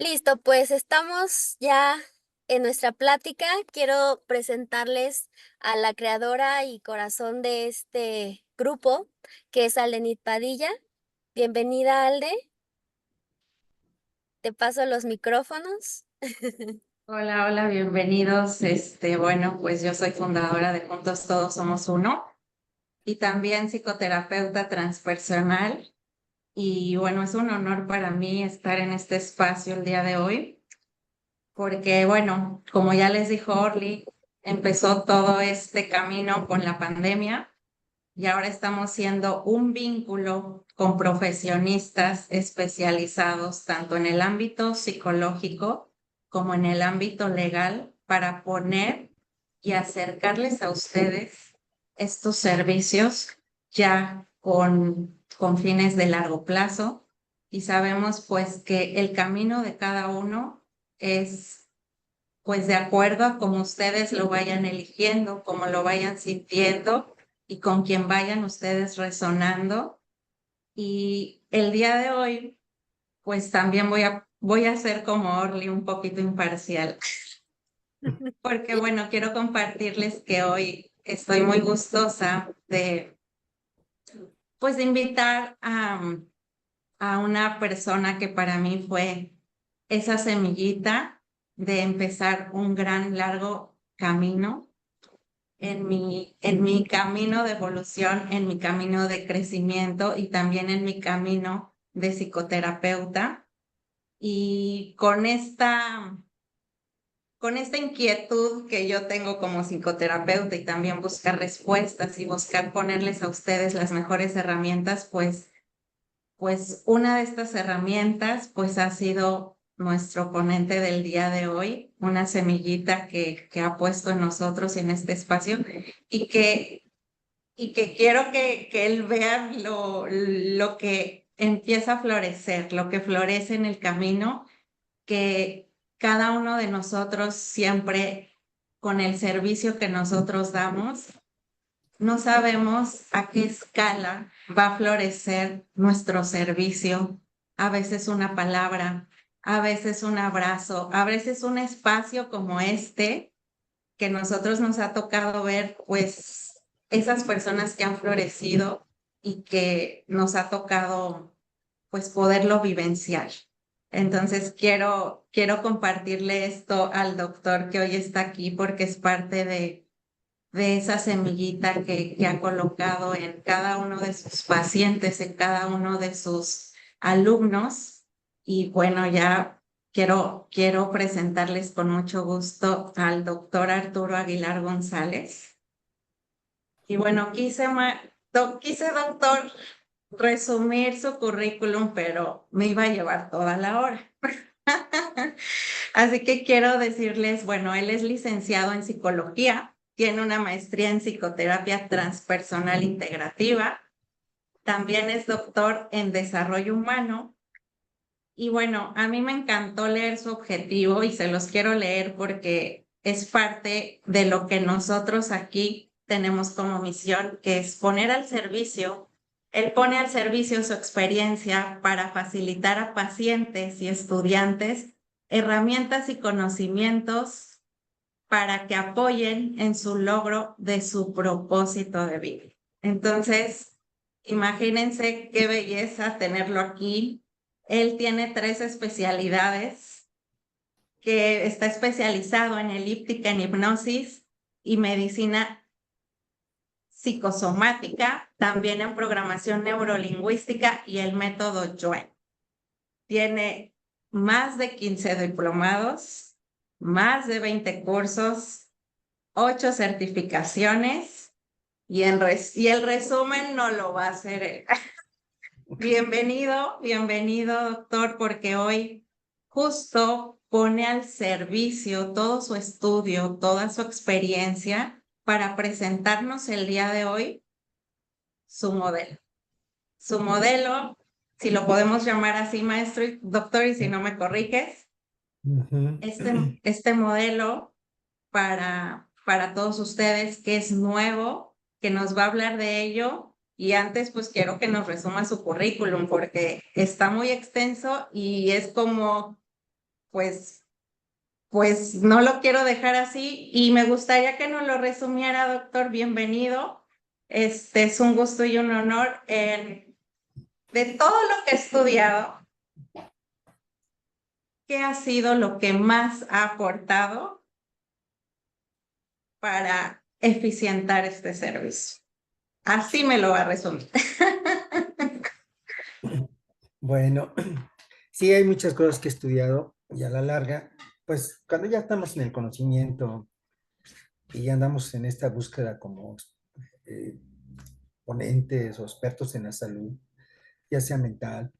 Listo, pues estamos ya en nuestra plática. Quiero presentarles a la creadora y corazón de este grupo, que es Aldenit Padilla. Bienvenida, Alde. Te paso los micrófonos. Hola, hola, bienvenidos. Bueno, pues yo soy fundadora de Juntos Todos Somos Uno y también psicoterapeuta transpersonal. Y bueno, es un honor para mí estar en este espacio el día de hoy, porque bueno, como ya les dijo Orly, empezó todo este camino con la pandemia y ahora estamos siendo un vínculo con profesionistas especializados tanto en el ámbito psicológico como en el ámbito legal para poner y acercarles a ustedes estos servicios ya con fines de largo plazo. Y sabemos pues que el camino de cada uno es pues de acuerdo a cómo ustedes lo vayan eligiendo, cómo lo vayan sintiendo y con quien vayan ustedes resonando. Y el día de hoy, pues también voy a ser como Orly un poquito imparcial, porque bueno, quiero compartirles que hoy estoy muy gustosa de, pues, de invitar a una persona que para mí fue esa semillita de empezar un gran, largo camino en mi camino de evolución, en mi camino de crecimiento y también en mi camino de psicoterapeuta. Y con esta inquietud que yo tengo como psicoterapeuta y también buscar respuestas y buscar ponerles a ustedes las mejores herramientas, pues una de estas herramientas pues ha sido nuestro ponente del día de hoy, una semillita que ha puesto en nosotros en este espacio y que quiero que él vea lo que empieza a florecer, lo que florece en el camino, que cada uno de nosotros siempre con el servicio que nosotros damos, no sabemos a qué escala va a florecer nuestro servicio, a veces una palabra, a veces un abrazo, a veces un espacio como este que nosotros nos ha tocado ver, pues, esas personas que han florecido y que nos ha tocado, pues, poderlo vivenciar. Entonces, quiero compartirle esto al doctor que hoy está aquí porque es parte de esa semillita que ha colocado en cada uno de sus pacientes, en cada uno de sus alumnos. Y bueno, ya quiero presentarles con mucho gusto al doctor Arturo Aguilar González. Y bueno, quise, doctor, resumir su currículum, pero me iba a llevar toda la hora. Así que quiero decirles, bueno, él es licenciado en psicología, tiene una maestría en psicoterapia transpersonal integrativa, también es doctor en desarrollo humano. Y bueno, a mí me encantó leer su objetivo y se los quiero leer porque es parte de lo que nosotros aquí tenemos como misión, que es poner al servicio. Él pone al servicio su experiencia para facilitar a pacientes y estudiantes herramientas y conocimientos para que apoyen en su logro de su propósito de vida. Entonces, imagínense qué belleza tenerlo aquí. Él tiene 3 especialidades, que está especializado en elíptica, en hipnosis y medicina psicosomática, también en programación neurolingüística y el método Joen. Tiene más de 15 diplomados, más de 20 cursos, 8 certificaciones y el resumen no lo va a hacer él. Bienvenido, doctor, porque hoy justo pone al servicio todo su estudio, toda su experiencia para presentarnos el día de hoy su modelo. Su modelo, si lo podemos llamar así, maestro y doctor, y si no me corriges, Ujú. este modelo para todos ustedes, que es nuevo, que nos va a hablar de ello. Y antes, pues quiero que nos resuma su currículum porque está muy extenso y es como pues, pues no lo quiero dejar así y me gustaría que nos lo resumiera, doctor. Bienvenido. Es un gusto y un honor. De todo lo que he estudiado, ¿qué ha sido lo que más ha aportado para eficientar este servicio? Así me lo va a resumir. Bueno, sí hay muchas cosas que he estudiado y a la larga, pues cuando ya estamos en el conocimiento y ya andamos en esta búsqueda como eh, ponentes o expertos en la salud, ya sea mental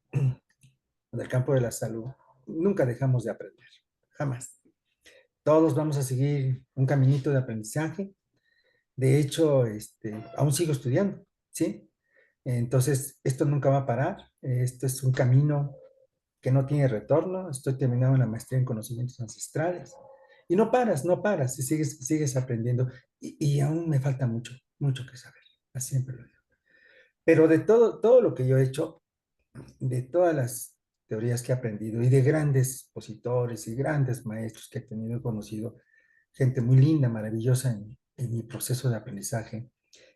o del campo de la salud, nunca dejamos de aprender, jamás. Todos vamos a seguir un caminito de aprendizaje. De hecho, aún sigo estudiando, ¿sí? Entonces, esto nunca va a parar. Esto es un camino que no tiene retorno. Estoy terminando una maestría en conocimientos ancestrales. Y no paras, no paras, y sigues aprendiendo. Y aún me falta mucho, mucho que saber. Así siempre lo digo. Pero de todo lo que yo he hecho, de todas las teorías que he aprendido y de grandes expositores y grandes maestros que he tenido y conocido, gente muy linda, maravillosa en mi proceso de aprendizaje,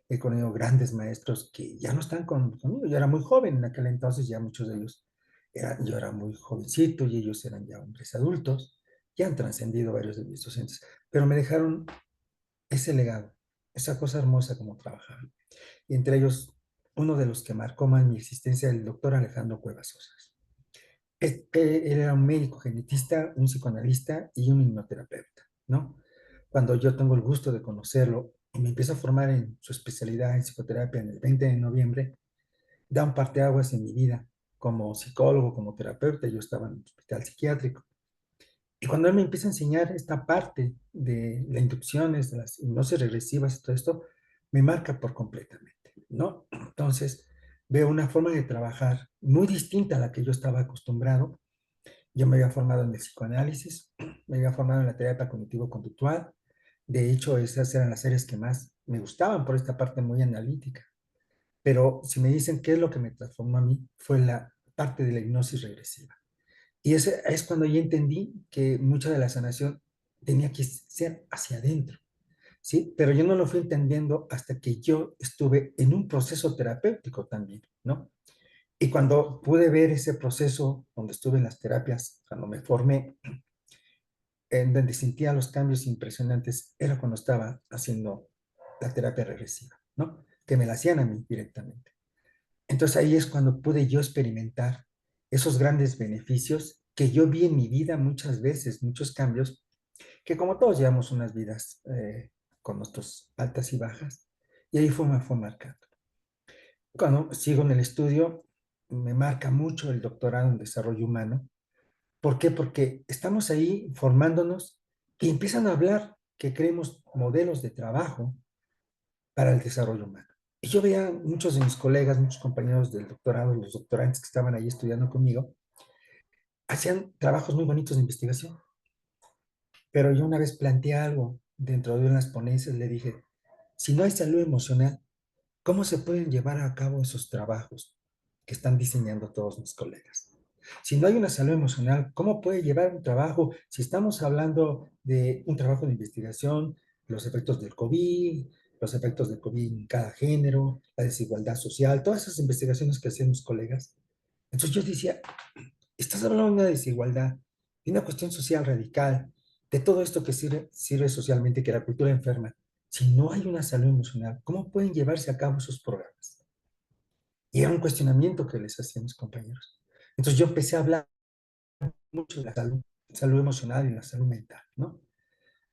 he conocido grandes maestros que ya no están conmigo. Yo era muy joven en aquel entonces, ya muchos de ellos, yo era muy jovencito y ellos eran ya hombres adultos, ya han trascendido varios de mis docentes, pero me dejaron ese legado, esa cosa hermosa como trabajaban. Y entre ellos, uno de los que marcó más mi existencia, el doctor Alejandro Cuevas Sosas. Él era un médico genetista, un psicoanalista y un hipnoterapeuta, ¿no? Cuando yo tengo el gusto de conocerlo y me empiezo a formar en su especialidad en psicoterapia en el 20 de noviembre, da un parteaguas en mi vida como psicólogo, como terapeuta. Yo estaba en un hospital psiquiátrico. Y cuando él me empieza a enseñar esta parte de las inducciones, de las hipnosis regresivas y todo esto, me marca por completamente, ¿no? Entonces, veo una forma de trabajar muy distinta a la que yo estaba acostumbrado. Yo me había formado en el psicoanálisis, me había formado en la terapia cognitivo-conductual. De hecho, esas eran las áreas que más me gustaban por esta parte muy analítica. Pero si me dicen qué es lo que me transformó a mí, fue la parte de la hipnosis regresiva. Y ese es cuando ya entendí que mucha de la sanación tenía que ser hacia adentro, ¿sí? Pero yo no lo fui entendiendo hasta que yo estuve en un proceso terapéutico también, ¿no? Y cuando pude ver ese proceso donde estuve en las terapias, cuando me formé, en donde sentía los cambios impresionantes, era cuando estaba haciendo la terapia regresiva, ¿no? Que me la hacían a mí directamente. Entonces ahí es cuando pude yo experimentar esos grandes beneficios que yo vi en mi vida muchas veces, muchos cambios, que como todos llevamos unas vidas con nuestras altas y bajas, y ahí me fue marcando. Cuando sigo en el estudio, me marca mucho el doctorado en desarrollo humano. ¿Por qué? Porque estamos ahí formándonos y empiezan a hablar que creemos modelos de trabajo para el desarrollo humano. Y yo veía muchos de mis colegas, muchos compañeros del doctorado, los doctorantes que estaban ahí estudiando conmigo, hacían trabajos muy bonitos de investigación. Pero yo una vez planteé algo dentro de unas ponencias, le dije, si no hay salud emocional, ¿cómo se pueden llevar a cabo esos trabajos que están diseñando todos mis colegas? Si no hay una salud emocional, ¿cómo puede llevar un trabajo? Si estamos hablando de un trabajo de investigación, los efectos del COVID, los efectos del COVID en cada género, la desigualdad social, todas esas investigaciones que hacían mis colegas. Entonces yo decía, estás hablando de una desigualdad, de una cuestión social radical, de todo esto que sirve socialmente, que la cultura enferma. Si no hay una salud emocional, ¿cómo pueden llevarse a cabo esos programas? Y era un cuestionamiento que les hacían mis compañeros. Entonces yo empecé a hablar mucho de la salud emocional y la salud mental, ¿no?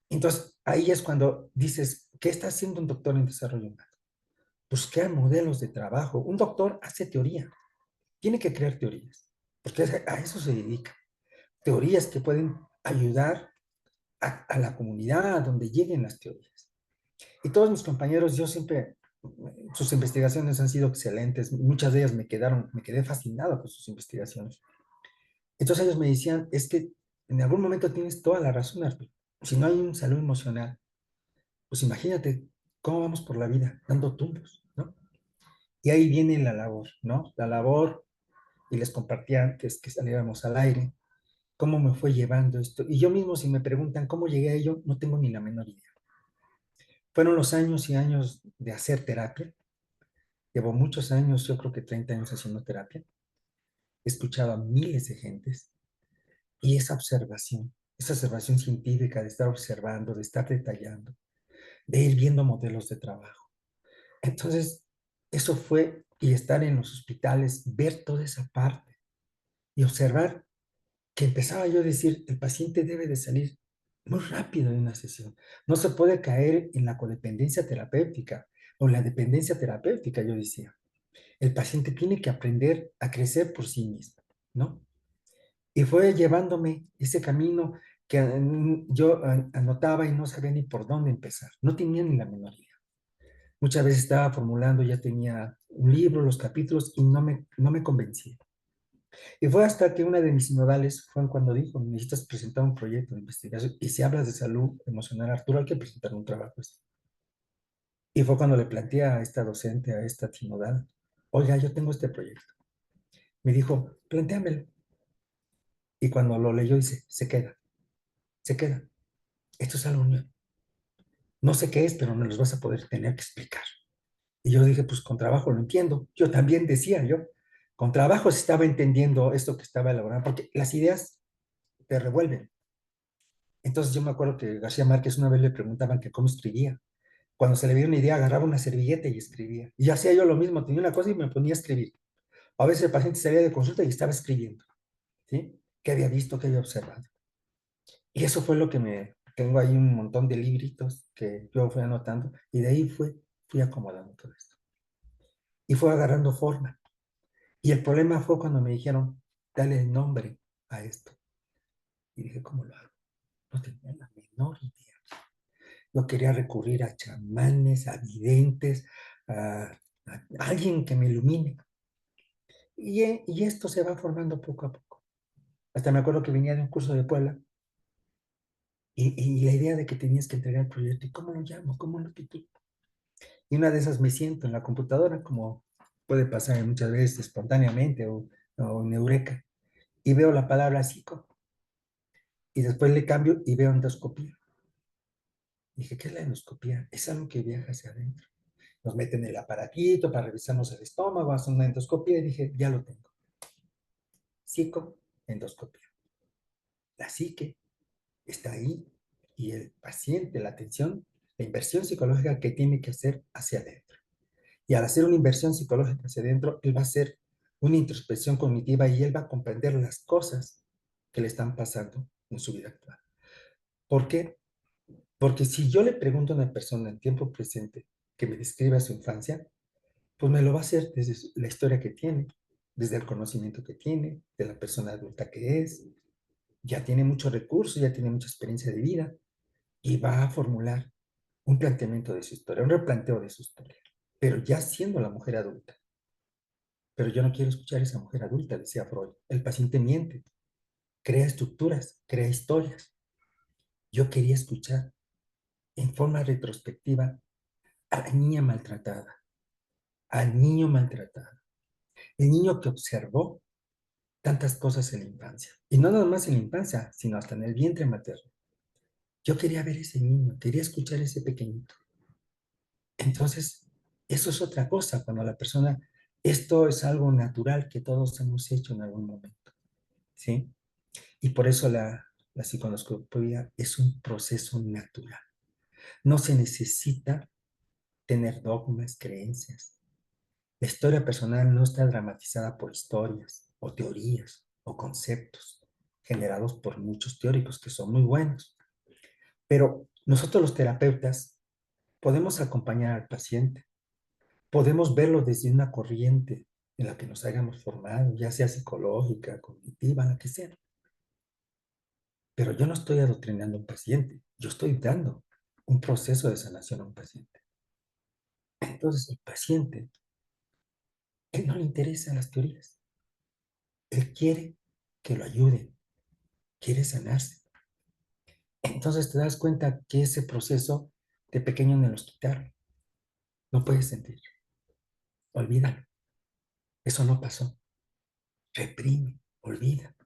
Entonces ahí es cuando dices, ¿qué está haciendo un doctor en desarrollo humano? Buscar modelos de trabajo. Un doctor hace teoría, tiene que crear teorías, porque a eso se dedica. Teorías que pueden ayudar a la comunidad donde lleguen las teorías. Y todos mis compañeros, yo siempre, sus investigaciones han sido excelentes, muchas de ellas me quedé fascinado con sus investigaciones. Entonces ellos me decían, es que en algún momento tienes toda la razón, Arturo. Si no hay un salud emocional, pues imagínate cómo vamos por la vida, dando tumbos, ¿no? Y ahí viene la labor, ¿no? La labor, y les compartía antes que saliéramos al aire, cómo me fue llevando esto. Y yo mismo, si me preguntan cómo llegué a ello, no tengo ni la menor idea. Fueron los años y años de hacer terapia. Llevo muchos años, yo creo que 30 años haciendo terapia. He escuchado a miles de gentes y esa observación científica de estar observando, de estar detallando, de ir viendo modelos de trabajo. Entonces, eso fue, y estar en los hospitales, ver toda esa parte y observar que empezaba yo a decir, el paciente debe de salir muy rápido de una sesión. No se puede caer en la codependencia terapéutica o la dependencia terapéutica, yo decía. El paciente tiene que aprender a crecer por sí mismo, ¿no? Y fue llevándome ese camino que yo anotaba y no sabía ni por dónde empezar. No tenía ni la menor idea. Muchas veces estaba formulando, ya tenía un libro, los capítulos, y no me convencía. Y fue hasta que una de mis sinodales fue cuando dijo, necesitas presentar un proyecto de investigación, y si hablas de salud emocional, Arturo, hay que presentar un trabajo así. Y fue cuando le planteé a esta docente, a esta sinodal, oiga, yo tengo este proyecto. Me dijo, plantéamelo. Y cuando lo leyó, dice, se queda, se queda. Esto es algo nuevo. No sé qué es, pero no los vas a poder tener que explicar. Y yo dije, pues con trabajo lo entiendo. Yo también decía, yo, con trabajo se estaba entendiendo esto que estaba elaborando, porque las ideas te revuelven. Entonces yo me acuerdo que García Márquez una vez le preguntaban que cómo escribía. Cuando se le vio una idea, agarraba una servilleta y escribía. Y hacía yo lo mismo, tenía una cosa y me ponía a escribir. A veces el paciente salía de consulta y estaba escribiendo, ¿sí? ¿Qué había visto, qué había observado? Y eso fue lo que tengo ahí un montón de libritos que yo fui anotando y de ahí fui acomodando todo esto. Y fue agarrando forma. Y el problema fue cuando me dijeron, dale el nombre a esto. Y dije, ¿cómo lo hago? No tenía la menor idea. Yo quería recurrir a chamanes, a videntes, a alguien que me ilumine. Y esto se va formando poco a poco. Hasta me acuerdo que venía de un curso de Puebla y la idea de que tenías que entregar el proyecto. ¿Y cómo lo llamo? ¿Cómo lo titulo? Y una de esas me siento en la computadora, como puede pasar muchas veces espontáneamente o en Eureka, y veo la palabra psico. Y después le cambio y veo endoscopía. Dije, ¿qué es la endoscopía? Es algo que viaja hacia adentro. Nos meten el aparatito para revisarnos el estómago, hacen una endoscopía y dije, ya lo tengo. Psico, endoscopía. La psique está ahí y el paciente, la atención, la inversión psicológica que tiene que hacer hacia adentro. Y al hacer una inversión psicológica hacia adentro, él va a hacer una introspección cognitiva y él va a comprender las cosas que le están pasando en su vida actual. ¿Por qué? Porque si yo le pregunto a una persona en tiempo presente que me describa su infancia, pues me lo va a hacer desde la historia que tiene, desde el conocimiento que tiene, de la persona adulta que es, ya tiene muchos recursos, ya tiene mucha experiencia de vida y va a formular un planteamiento de su historia, un replanteo de su historia, pero ya siendo la mujer adulta. Pero yo no quiero escuchar a esa mujer adulta, decía Freud. El paciente miente, crea estructuras, crea historias. Yo quería escuchar en forma retrospectiva a la niña maltratada, al niño maltratado, el niño que observó tantas cosas en la infancia. Y no nada más en la infancia, sino hasta en el vientre materno. Yo quería ver ese niño, quería escuchar ese pequeñito. Entonces, eso es otra cosa, cuando la persona, esto es algo natural que todos hemos hecho en algún momento, ¿sí? Y por eso la psiconoscopía es un proceso natural. No se necesita tener dogmas, creencias. La historia personal no está dramatizada por historias o teorías o conceptos generados por muchos teóricos que son muy buenos. Pero nosotros los terapeutas podemos acompañar al paciente, podemos verlo desde una corriente en la que nos hayamos formado, ya sea psicológica, cognitiva, la que sea. Pero yo no estoy adoctrinando a un paciente, yo estoy dando un proceso de sanación a un paciente. Entonces, el paciente, él no le interesan las teorías, él quiere que lo ayuden, quiere sanarse. Entonces te das cuenta que ese proceso de pequeño me los quitaron. No puedes sentir, olvídalo, eso no pasó. Reprime, olvida.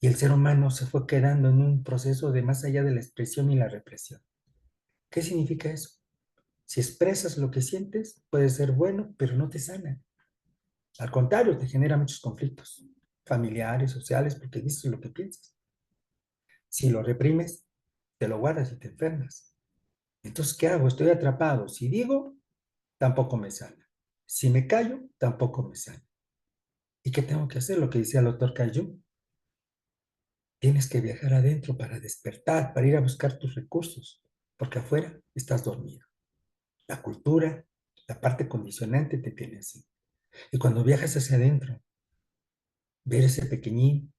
Y el ser humano se fue quedando en un proceso de más allá de la expresión y la represión. ¿Qué significa eso? Si expresas lo que sientes, puede ser bueno, pero no te sana. Al contrario, te genera muchos conflictos familiares, sociales, porque dices lo que piensas. Si lo reprimes, te lo guardas y te enfermas. Entonces, ¿qué hago? Estoy atrapado. Si digo, tampoco me sana. Si me callo, tampoco me sana. ¿Y qué tengo que hacer? Lo que decía el doctor Caillou. Tienes que viajar adentro para despertar, para ir a buscar tus recursos, porque afuera estás dormido. La cultura, la parte condicionante te tiene así. Y cuando viajas hacia adentro, ver ese pequeñín,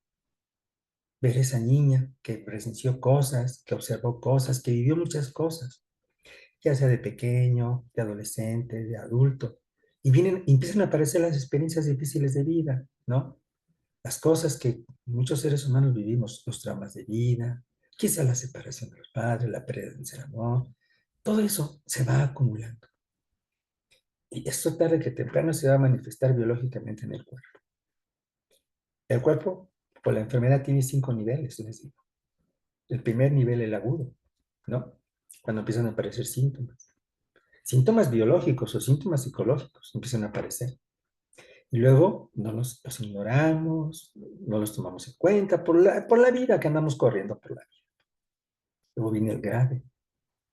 ver esa niña que presenció cosas, que observó cosas, que vivió muchas cosas, ya sea de pequeño, de adolescente, de adulto, y empiezan a aparecer las experiencias difíciles de vida, ¿no? Las cosas que muchos seres humanos vivimos, los traumas de vida, quizá la separación de los padres, la pérdida de un ser amor, todo eso se va acumulando. Y esto tarde que temprano se va a manifestar biológicamente en el cuerpo. El cuerpo, por la enfermedad, tiene 5 niveles, les digo. El primer nivel, el agudo, ¿no? Cuando empiezan a aparecer síntomas. Síntomas biológicos o síntomas psicológicos empiezan a aparecer. Y luego no los ignoramos, no los tomamos en cuenta por la vida que andamos corriendo por la vida. Luego viene el grave.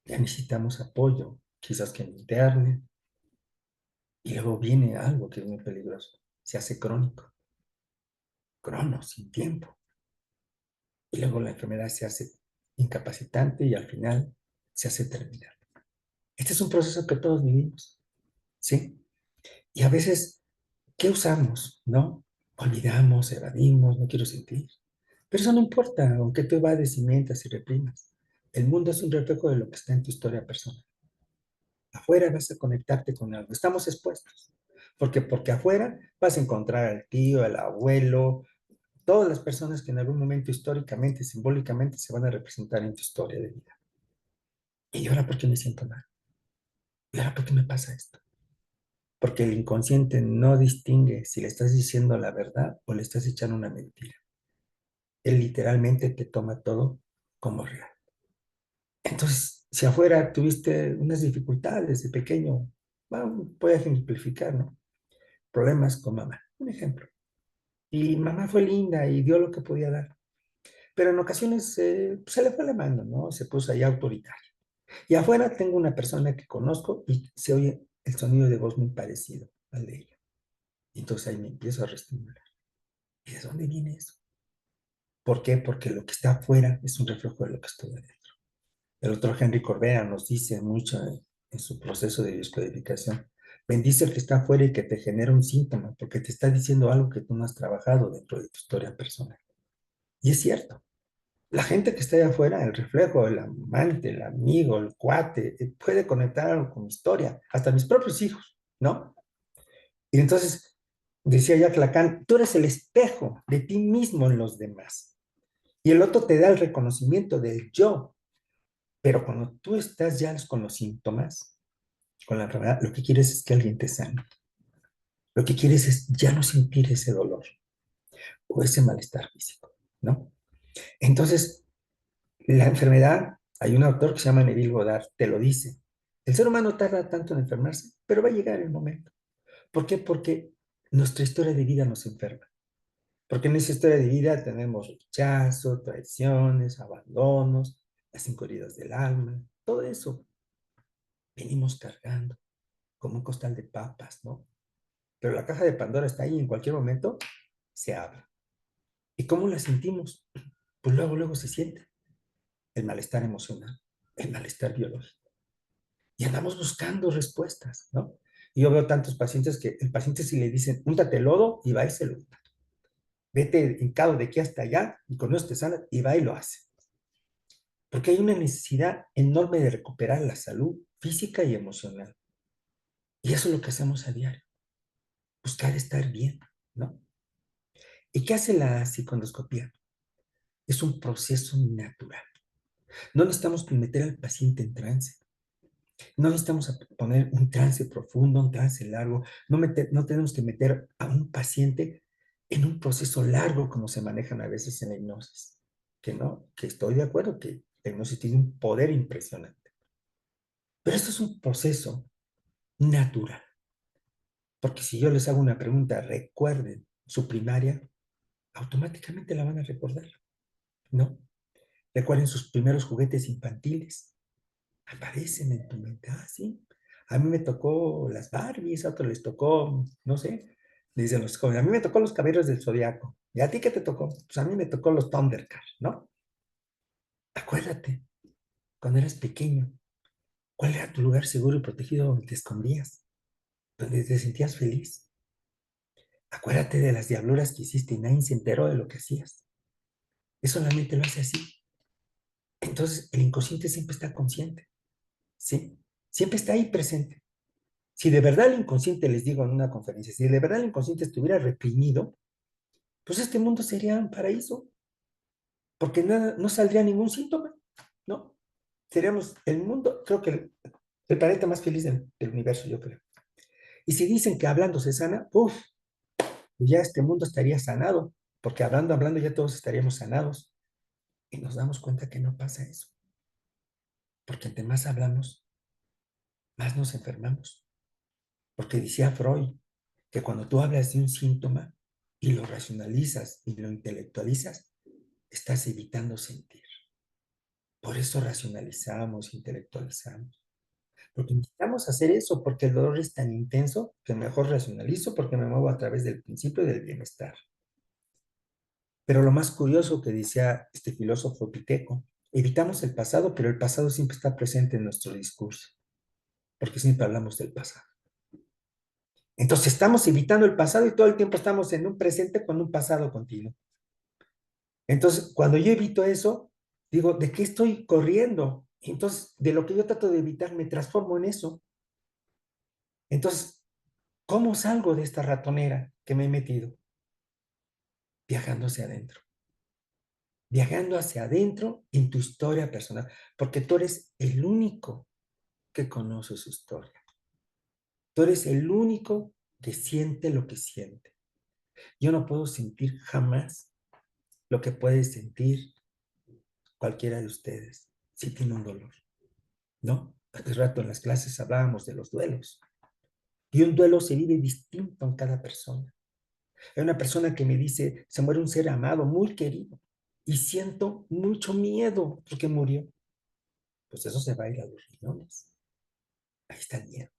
Ya necesitamos apoyo, quizás que me interne. Y luego viene algo que es muy peligroso. Se hace crónico. Crono, sin tiempo. Y luego la enfermedad se hace incapacitante y al final se hace terminal. Este es un proceso que todos vivimos, ¿sí? Y a veces, ¿qué usamos? ¿No? Olvidamos, evadimos, no quiero sentir. Pero eso no importa, aunque tú evades y mientas y reprimas. El mundo es un reflejo de lo que está en tu historia personal. Afuera vas a conectarte con algo. Estamos expuestos. Porque afuera vas a encontrar al tío, al abuelo, todas las personas que en algún momento históricamente, simbólicamente se van a representar en tu historia de vida. ¿Y ahora por qué me siento mal? ¿Y ahora por qué me pasa esto? Porque el inconsciente no distingue si le estás diciendo la verdad o le estás echando una mentira. Él literalmente te toma todo como real. Entonces, si afuera tuviste unas dificultades de pequeño, bueno, voy a ejemplificar, ¿no? Problemas con mamá, un ejemplo. Y mamá fue linda y dio lo que podía dar. Pero en ocasiones se le fue la mano, ¿no? Se puso ahí autoritaria. Y afuera tengo una persona que conozco y se oye el sonido de voz muy parecido al de ella. Y entonces ahí me empiezo a reestimular. ¿Y de dónde viene eso? ¿Por qué? Porque lo que está afuera es un reflejo de lo que estoy adentro. El doctor Henry Corbera nos dice mucho en su proceso de descodificación. Bendice el que está afuera y que te genera un síntoma, porque te está diciendo algo que tú no has trabajado dentro de tu historia personal. Y es cierto. La gente que está allá afuera, el reflejo, el amante, el amigo, el cuate, puede conectar con mi historia, hasta mis propios hijos, ¿no? Y entonces, decía Jacques Lacan, tú eres el espejo de ti mismo en los demás. Y el otro te da el reconocimiento del yo. Pero cuando tú estás ya con los síntomas, con la enfermedad, lo que quieres es que alguien te sane. Lo que quieres es ya no sentir ese dolor o ese malestar físico, ¿no? Entonces, la enfermedad, hay un autor que se llama Neville Goddard, te lo dice. El ser humano tarda tanto en enfermarse, pero va a llegar el momento. ¿Por qué? Porque nuestra historia de vida nos enferma. Porque en esa historia de vida tenemos rechazo, traiciones, abandonos, las 5 heridas del alma, todo eso venimos cargando como un costal de papas, ¿no? Pero la caja de Pandora está ahí y en cualquier momento se abre. ¿Y cómo la sentimos? Pues luego se siente el malestar emocional, el malestar biológico. Y andamos buscando respuestas, ¿no? Y yo veo tantos pacientes que el paciente si le dicen, úntate lodo y va y se lo unta. Vete hincado de aquí hasta allá y con eso te sana y va y lo hace. Porque hay una necesidad enorme de recuperar la salud física y emocional. Y eso es lo que hacemos a diario, buscar estar bien, ¿no? ¿Y qué hace la psicoendoscopía? Es un proceso natural. No necesitamos meter al paciente en trance. No necesitamos poner un trance profundo, un trance largo. No tenemos que meter a un paciente en un proceso largo como se manejan a veces en la hipnosis. Que no, que estoy de acuerdo que la hipnosis tiene un poder impresionante. Pero esto es un proceso natural. Porque si yo les hago una pregunta, recuerden su primaria, automáticamente la van a recordar, ¿no? Recuerden sus primeros juguetes infantiles, aparecen en tu mente. Ah, sí, a mí me tocó las Barbies, a otros les tocó, no sé, dicen los jóvenes, a mí me tocó los Caballeros del Zodiaco. ¿Y a ti qué te tocó? Pues a mí me tocó los Thundercats, ¿no? Acuérdate, cuando eras pequeño, ¿cuál era tu lugar seguro y protegido donde te escondías? Donde te sentías feliz. Acuérdate de las diabluras que hiciste y nadie se enteró de lo que hacías. Eso solamente lo hace así. Entonces, el inconsciente siempre está consciente, ¿sí? Siempre está ahí presente. Si de verdad el inconsciente, les digo en una conferencia, si de verdad el inconsciente estuviera reprimido, pues este mundo sería un paraíso, porque nada, no saldría ningún síntoma, ¿no? Seríamos el mundo, creo que el planeta más feliz del universo, yo creo. Y si dicen que hablando se sana, uff, ya este mundo estaría sanado, porque hablando ya todos estaríamos sanados. Y nos damos cuenta que no pasa eso, porque entre más hablamos, más nos enfermamos. Porque decía Freud que cuando tú hablas de un síntoma y lo racionalizas y lo intelectualizas, estás evitando sentir. Por eso racionalizamos, intelectualizamos. Porque necesitamos hacer eso, porque el dolor es tan intenso que mejor racionalizo porque me muevo a través del principio del bienestar. Pero lo más curioso que decía este filósofo piteco, evitamos el pasado, pero el pasado siempre está presente en nuestro discurso, porque siempre hablamos del pasado. Entonces estamos evitando el pasado y todo el tiempo estamos en un presente con un pasado continuo. Entonces, cuando yo evito eso, digo, ¿de qué estoy corriendo? Entonces, de lo que yo trato de evitar, me transformo en eso. Entonces, ¿cómo salgo de esta ratonera que me he metido? Viajando hacia adentro. Viajando hacia adentro en tu historia personal, porque tú eres el único que conoce su historia. Tú eres el único que siente lo que siente. Yo no puedo sentir jamás lo que puede sentir cualquiera de ustedes si tiene un dolor, ¿no? Hace rato en las clases hablábamos de los duelos. Y un duelo se vive distinto en cada persona. Hay una persona que me dice, se muere un ser amado, muy querido, y siento mucho miedo porque murió. Pues eso se va a ir a los riñones. Ahí está el miedo.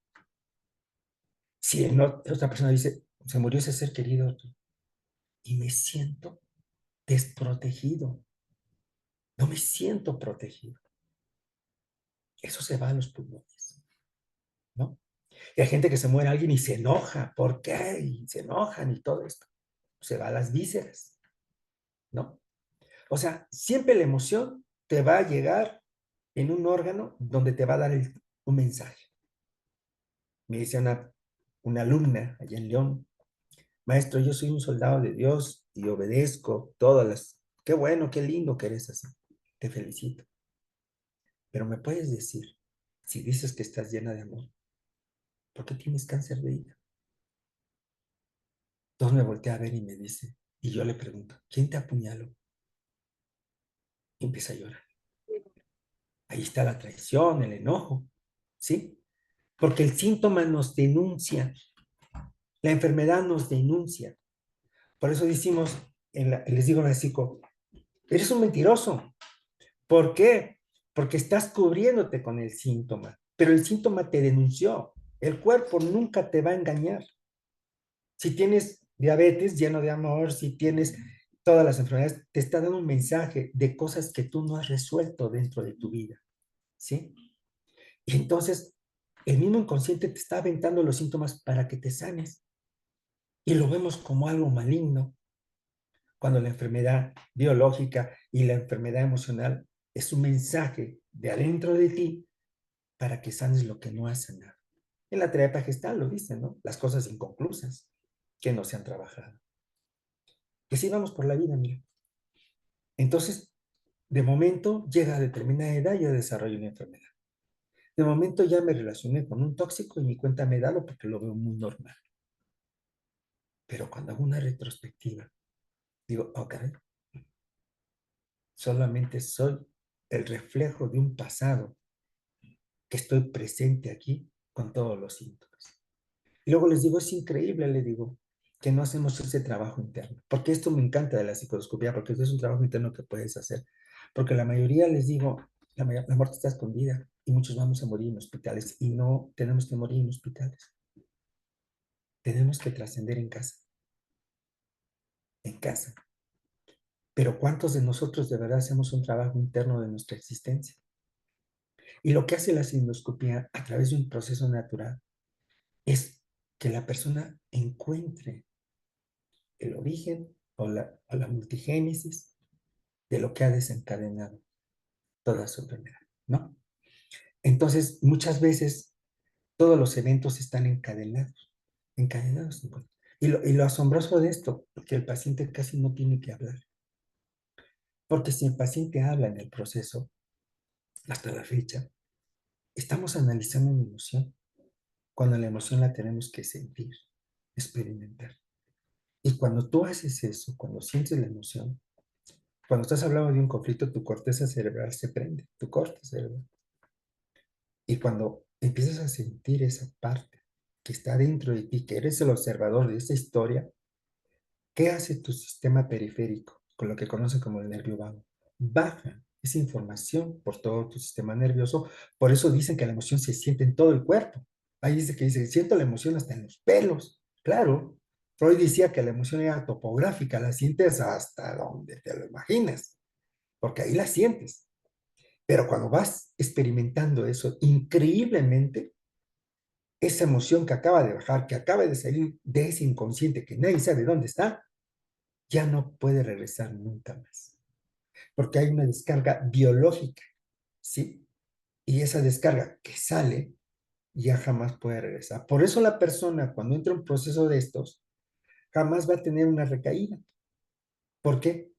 Si no, otra persona dice, se murió ese ser querido, y me siento desprotegido. No me siento protegido. Eso se va a los pulmones, ¿no? Y hay gente que se muere alguien y se enoja. ¿Por qué? Y se enojan y todo esto. Se va a las vísceras, ¿no? O sea, siempre la emoción te va a llegar en un órgano donde te va a dar un mensaje. Me dice una alumna allá en León, maestro, yo soy un soldado de Dios y obedezco todas las... Qué bueno, qué lindo que eres así. Te felicito. Pero me puedes decir, si dices que estás llena de amor, ¿por qué tienes cáncer de hígado? Entonces me voltea a ver y me dice, y yo le pregunto, ¿quién te apuñaló? Y empieza a llorar. Ahí está la traición, el enojo, ¿sí? Porque el síntoma nos denuncia, la enfermedad nos denuncia. Por eso decimos, les digo en el psico, eres un mentiroso. ¿Por qué? Porque estás cubriéndote con el síntoma, pero el síntoma te denunció. El cuerpo nunca te va a engañar. Si tienes diabetes, lleno de amor, si tienes todas las enfermedades, te está dando un mensaje de cosas que tú no has resuelto dentro de tu vida, ¿sí? Y entonces, el mismo inconsciente te está aventando los síntomas para que te sanes. Y lo vemos como algo maligno, cuando la enfermedad biológica y la enfermedad emocional es un mensaje de adentro de ti para que sanes lo que no has sanado. En la terapia gestal lo dicen, ¿no? Las cosas inconclusas que no se han trabajado. Que sí vamos por la vida, mira. Entonces, de momento llega a determinada edad y yo desarrollo una enfermedad. De momento ya me relacioné con un tóxico y mi cuenta me da lo porque lo veo muy normal. Pero cuando hago una retrospectiva, digo, oh, caray, solamente soy el reflejo de un pasado que estoy presente aquí con todos los síntomas. Y luego les digo, es increíble, les digo, que no hacemos ese trabajo interno. Porque esto me encanta de la psicoscopía, porque esto es un trabajo interno que puedes hacer. Porque la mayoría, les digo, la muerte está escondida y muchos vamos a morir en hospitales y no tenemos que morir en hospitales. Tenemos que trascender en casa. En casa. Pero ¿cuántos de nosotros de verdad hacemos un trabajo interno de nuestra existencia? Y lo que hace la sinoscopía a través de un proceso natural es que la persona encuentre el origen o la multigénesis de lo que ha desencadenado toda su enfermedad, ¿no? Entonces, muchas veces todos los eventos están encadenados, encadenados. Y lo asombroso de esto, que el paciente casi no tiene que hablar. Porque si el paciente habla en el proceso, hasta la fecha, estamos analizando una emoción, cuando la emoción la tenemos que sentir, experimentar. Y cuando tú haces eso, cuando sientes la emoción, cuando estás hablando de un conflicto, tu corteza cerebral se prende, tu corteza cerebral. Y cuando empiezas a sentir esa parte que está dentro de ti, que eres el observador de esa historia, ¿qué hace tu sistema periférico, con lo que conocen como el nervio vago? Baja esa información por todo tu sistema nervioso. Por eso dicen que la emoción se siente en todo el cuerpo. Ahí dice, siento la emoción hasta en los pelos. Claro, Freud decía que la emoción era topográfica, la sientes hasta donde te lo imaginas, porque ahí la sientes. Pero cuando vas experimentando eso, increíblemente, esa emoción que acaba de bajar, que acaba de salir de ese inconsciente que nadie sabe dónde está, ya no puede regresar nunca más. Porque hay una descarga biológica, ¿sí? Y esa descarga que sale ya jamás puede regresar. Por eso la persona cuando entra en un proceso de estos, jamás va a tener una recaída. ¿Por qué?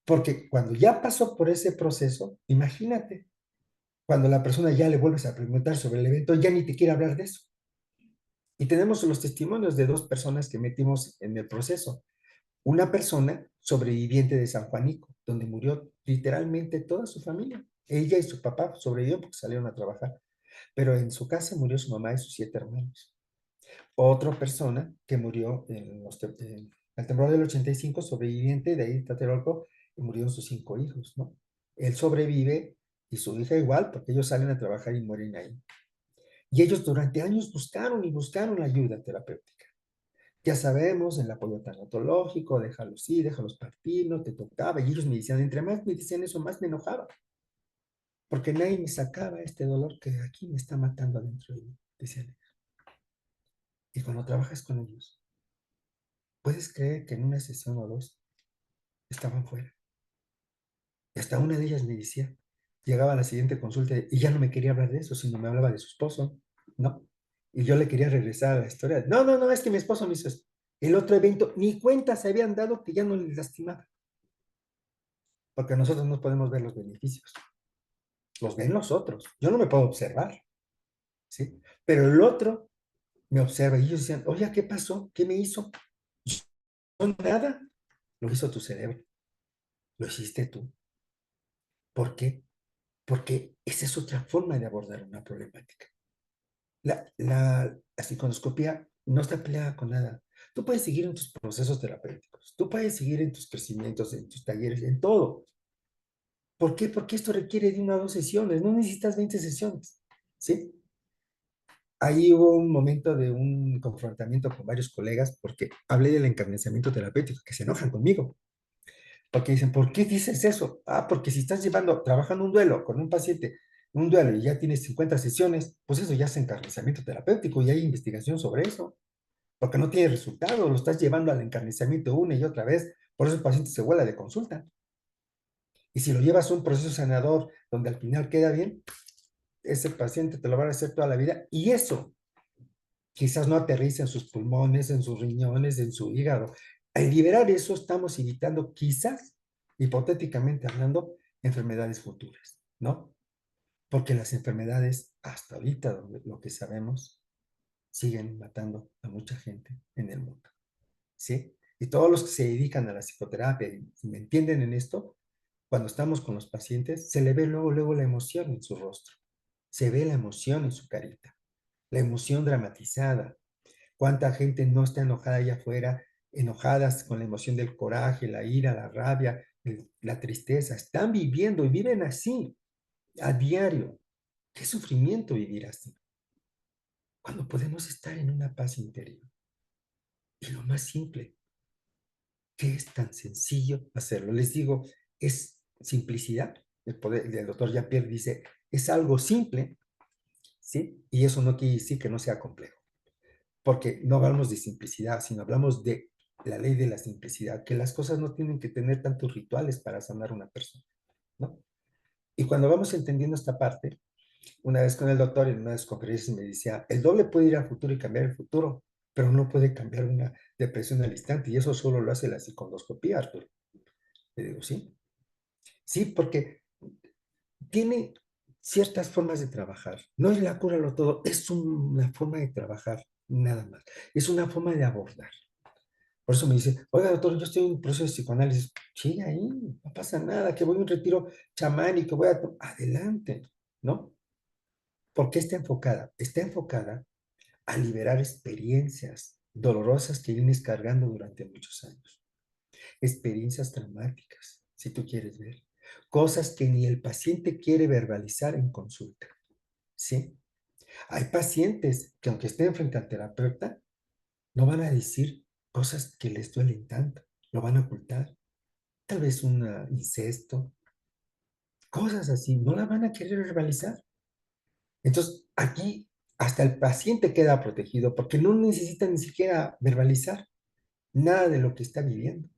Porque cuando ya pasó por ese proceso, imagínate, cuando la persona ya le vuelves a preguntar sobre el evento, ya ni te quiere hablar de eso. Y tenemos los testimonios de dos personas que metimos en el proceso. Una persona sobreviviente de San Juanico, donde murió literalmente toda su familia. Ella y su papá sobrevivieron porque salieron a trabajar, pero en su casa murió su mamá y sus 7 hermanos. Otra persona que murió en el temblor del 85, sobreviviente de ahí de Tlatelolco, y murieron sus 5 hijos, ¿no? Él sobrevive y su hija igual, porque ellos salen a trabajar y mueren ahí. Y ellos durante años buscaron y buscaron la ayuda terapéutica. Ya sabemos, el apoyo tanatológico, déjalos ir, déjalos partir, no te tocaba. Y ellos me decían, entre más me decían eso, más me enojaba. Porque nadie me sacaba este dolor que aquí me está matando adentro de mí, decían ellos. Y cuando trabajas con ellos, puedes creer que en una sesión o dos estaban fuera. Y hasta una de ellas me decía, llegaba a la siguiente consulta y ya no me quería hablar de eso, sino me hablaba de su esposo, ¿no? Y yo le quería regresar a la historia. No, no, no, es que mi esposo me hizo esto. El otro evento, ni cuenta se habían dado que ya no les lastimaba. Porque nosotros no podemos ver los beneficios. Los ven los otros. Yo no me puedo observar, ¿sí? Pero el otro me observa y ellos decían, oye, ¿qué pasó? ¿Qué me hizo? No, nada. Lo hizo tu cerebro. Lo hiciste tú. ¿Por qué? Porque esa es otra forma de abordar una problemática. La psiconoscopía no está peleada con nada. Tú puedes seguir en tus procesos terapéuticos. Tú puedes seguir en tus crecimientos, en tus talleres, en todo. ¿Por qué? Porque esto requiere de 1 o 2 sesiones. No necesitas 20 sesiones, ¿sí? Ahí hubo un momento de un confrontamiento con varios colegas porque hablé del encarnizamiento terapéutico, que se enojan conmigo, porque dicen, ¿por qué dices eso? Ah, porque si estás trabajando un duelo con un paciente, un duelo y ya tienes 50 sesiones, pues eso ya es encarnizamiento terapéutico y hay investigación sobre eso, porque no tiene resultado, lo estás llevando al encarnizamiento una y otra vez, por eso el paciente se vuela de consulta. Y si lo llevas a un proceso sanador donde al final queda bien, ese paciente te lo va a hacer toda la vida y eso quizás no aterriza en sus pulmones, en sus riñones, en su hígado. Al liberar eso, estamos evitando, quizás, hipotéticamente hablando, enfermedades futuras, ¿no? Porque las enfermedades, hasta ahorita, lo que sabemos, siguen matando a mucha gente en el mundo. ¿sí? Y todos los que se dedican a la psicoterapia y me entienden en esto, cuando estamos con los pacientes, se le ve luego, luego la emoción en su rostro, se ve la emoción en su carita, la emoción dramatizada. ¿Cuánta gente no está enojada allá afuera, enojadas con la emoción del coraje, la ira, la rabia, la tristeza? Están viviendo y viven así, a diario. Qué sufrimiento vivir así, cuando podemos estar en una paz interior. Y lo más simple, que es tan sencillo hacerlo. Les digo, es simplicidad. El doctor Jean-Pierre dice, es algo simple, ¿sí? Y eso no quiere decir que no sea complejo, porque no hablamos de simplicidad, sino hablamos de la ley de la simplicidad, que las cosas no tienen que tener tantos rituales para sanar a una persona, ¿no? Y cuando vamos entendiendo esta parte, una vez con el doctor en una de sus conferencias me decía, el doble puede ir al futuro y cambiar el futuro, pero no puede cambiar una depresión al instante, y eso solo lo hace la psicondoscopía, Arturo. Le digo, sí, sí, porque tiene ciertas formas de trabajar. No es la cura lo todo, es una forma de trabajar, nada más. Es una forma de abordar. Por eso me dice, oiga, doctor, yo estoy en un proceso de psicoanálisis. Sí, ahí, no pasa nada, que voy a un retiro chamánico, voy a... Adelante, ¿no? ¿Por qué está enfocada? Está enfocada a liberar experiencias dolorosas que vienes cargando durante muchos años. Experiencias traumáticas, si tú quieres ver. Cosas que ni el paciente quiere verbalizar en consulta, ¿sí? Hay pacientes que aunque estén frente al terapeuta, no van a decir cosas que les duelen tanto, lo van a ocultar. Tal vez un incesto, cosas así, no la van a querer verbalizar. Entonces, aquí hasta el paciente queda protegido porque no necesita ni siquiera verbalizar nada de lo que está viviendo,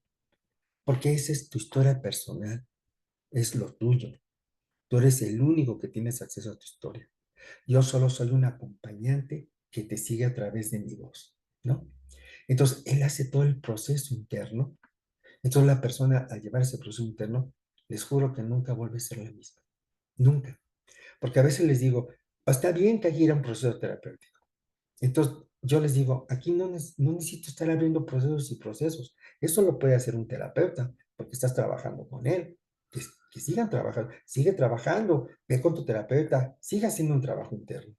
porque esa es tu historia personal, es lo tuyo. Tú eres el único que tienes acceso a tu historia. Yo solo soy un acompañante que te sigue a través de mi voz, ¿no? Entonces, él hace todo el proceso interno. Entonces, la persona, al llevar ese proceso interno, les juro que nunca vuelve a ser la misma. Nunca. Porque a veces les digo, está bien que aquí era un proceso terapéutico. Entonces, yo les digo, aquí no necesito estar abriendo procesos y procesos. Eso lo puede hacer un terapeuta, porque estás trabajando con él. Que sigan trabajando, sigue trabajando, ve con tu terapeuta, sigue haciendo un trabajo interno.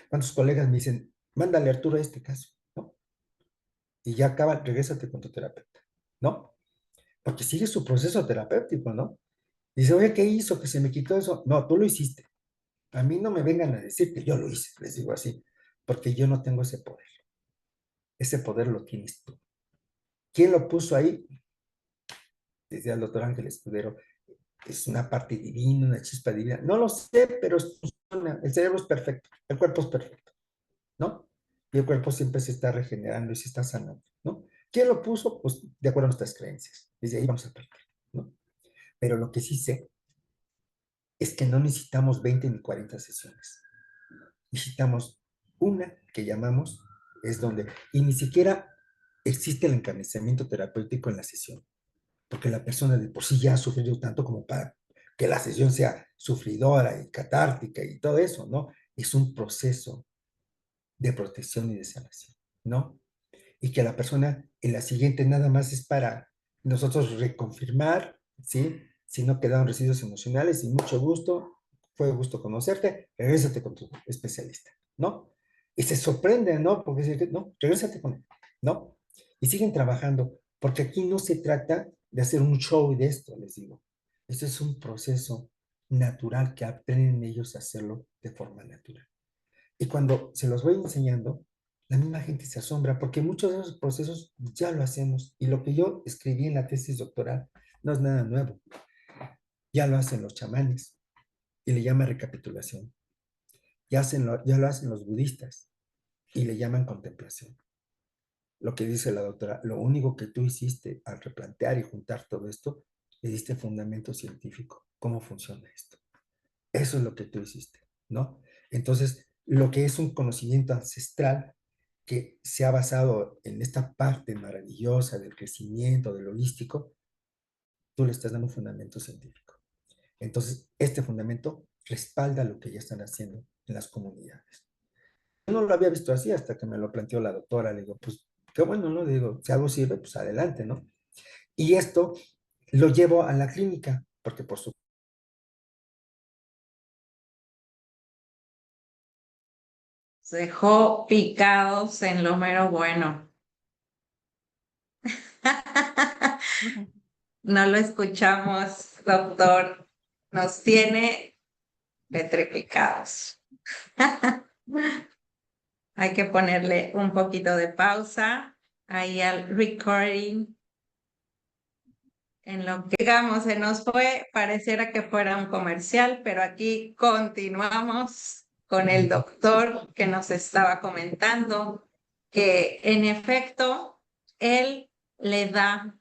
¿Cuántos colegas me dicen, mándale Arturo a este caso, ¿no? Y ya acaba, regrésate con tu terapeuta, ¿no? Porque sigue su proceso terapéutico, ¿no? Dice, oye, ¿qué hizo? Que se me quitó eso. No, tú lo hiciste. A mí no me vengan a decir que yo lo hice, les digo así, porque yo no tengo ese poder. Ese poder lo tienes tú. ¿Quién lo puso ahí? Decía el doctor Ángel Escudero, es una parte divina, una chispa divina. No lo sé, pero funciona. El cerebro es perfecto, el cuerpo es perfecto, ¿no? Y el cuerpo siempre se está regenerando y se está sanando, ¿no? ¿Quién lo puso? Pues de acuerdo a nuestras creencias. Desde ahí vamos a partir, ¿no? Pero lo que sí sé es que no necesitamos 20 ni 40 sesiones. Necesitamos una que llamamos, es donde, y ni siquiera existe el encarnizamiento terapéutico en la sesión, porque la persona de por sí ya ha sufrido tanto como para que la sesión sea sufridora y catártica y todo eso, ¿no? Es un proceso de protección y de sanación, ¿no? Y que la persona en la siguiente nada más es para nosotros reconfirmar, ¿sí? Si no quedaron residuos emocionales y mucho gusto, fue gusto conocerte, regrésate con tu especialista, ¿no? Y se sorprenden, ¿no? Porque dicen, no, regrésate con él, ¿no? Y siguen trabajando, porque aquí no se trata de hacer un show de esto, les digo. Esto es un proceso natural que aprenden ellos a hacerlo de forma natural. Y cuando se los voy enseñando, la misma gente se asombra porque muchos de esos procesos ya lo hacemos. Y lo que yo escribí en la tesis doctoral no es nada nuevo. Ya lo hacen los chamanes y le llaman recapitulación. Ya lo hacen los budistas y le llaman contemplación. Lo que dice la doctora, lo único que tú hiciste al replantear y juntar todo esto, le diste fundamento científico. ¿Cómo funciona esto? Eso es lo que tú hiciste, ¿no? Entonces, lo que es un conocimiento ancestral que se ha basado en esta parte maravillosa del crecimiento, del holístico, tú le estás dando un fundamento científico. Entonces, este fundamento respalda lo que ya están haciendo en las comunidades. Yo no lo había visto así hasta que me lo planteó la doctora. Le digo, pues qué bueno, ¿no? Digo, si algo sirve, pues adelante, ¿no? Y esto lo llevo a la clínica, porque por su... Se dejó picados en lo mero bueno. No lo escuchamos, doctor. Nos tiene petrificados. Hay que ponerle un poquito de pausa ahí al recording. En lo que digamos, se nos fue, pareciera que fuera un comercial, pero aquí continuamos con el doctor que nos estaba comentando que en efecto él le da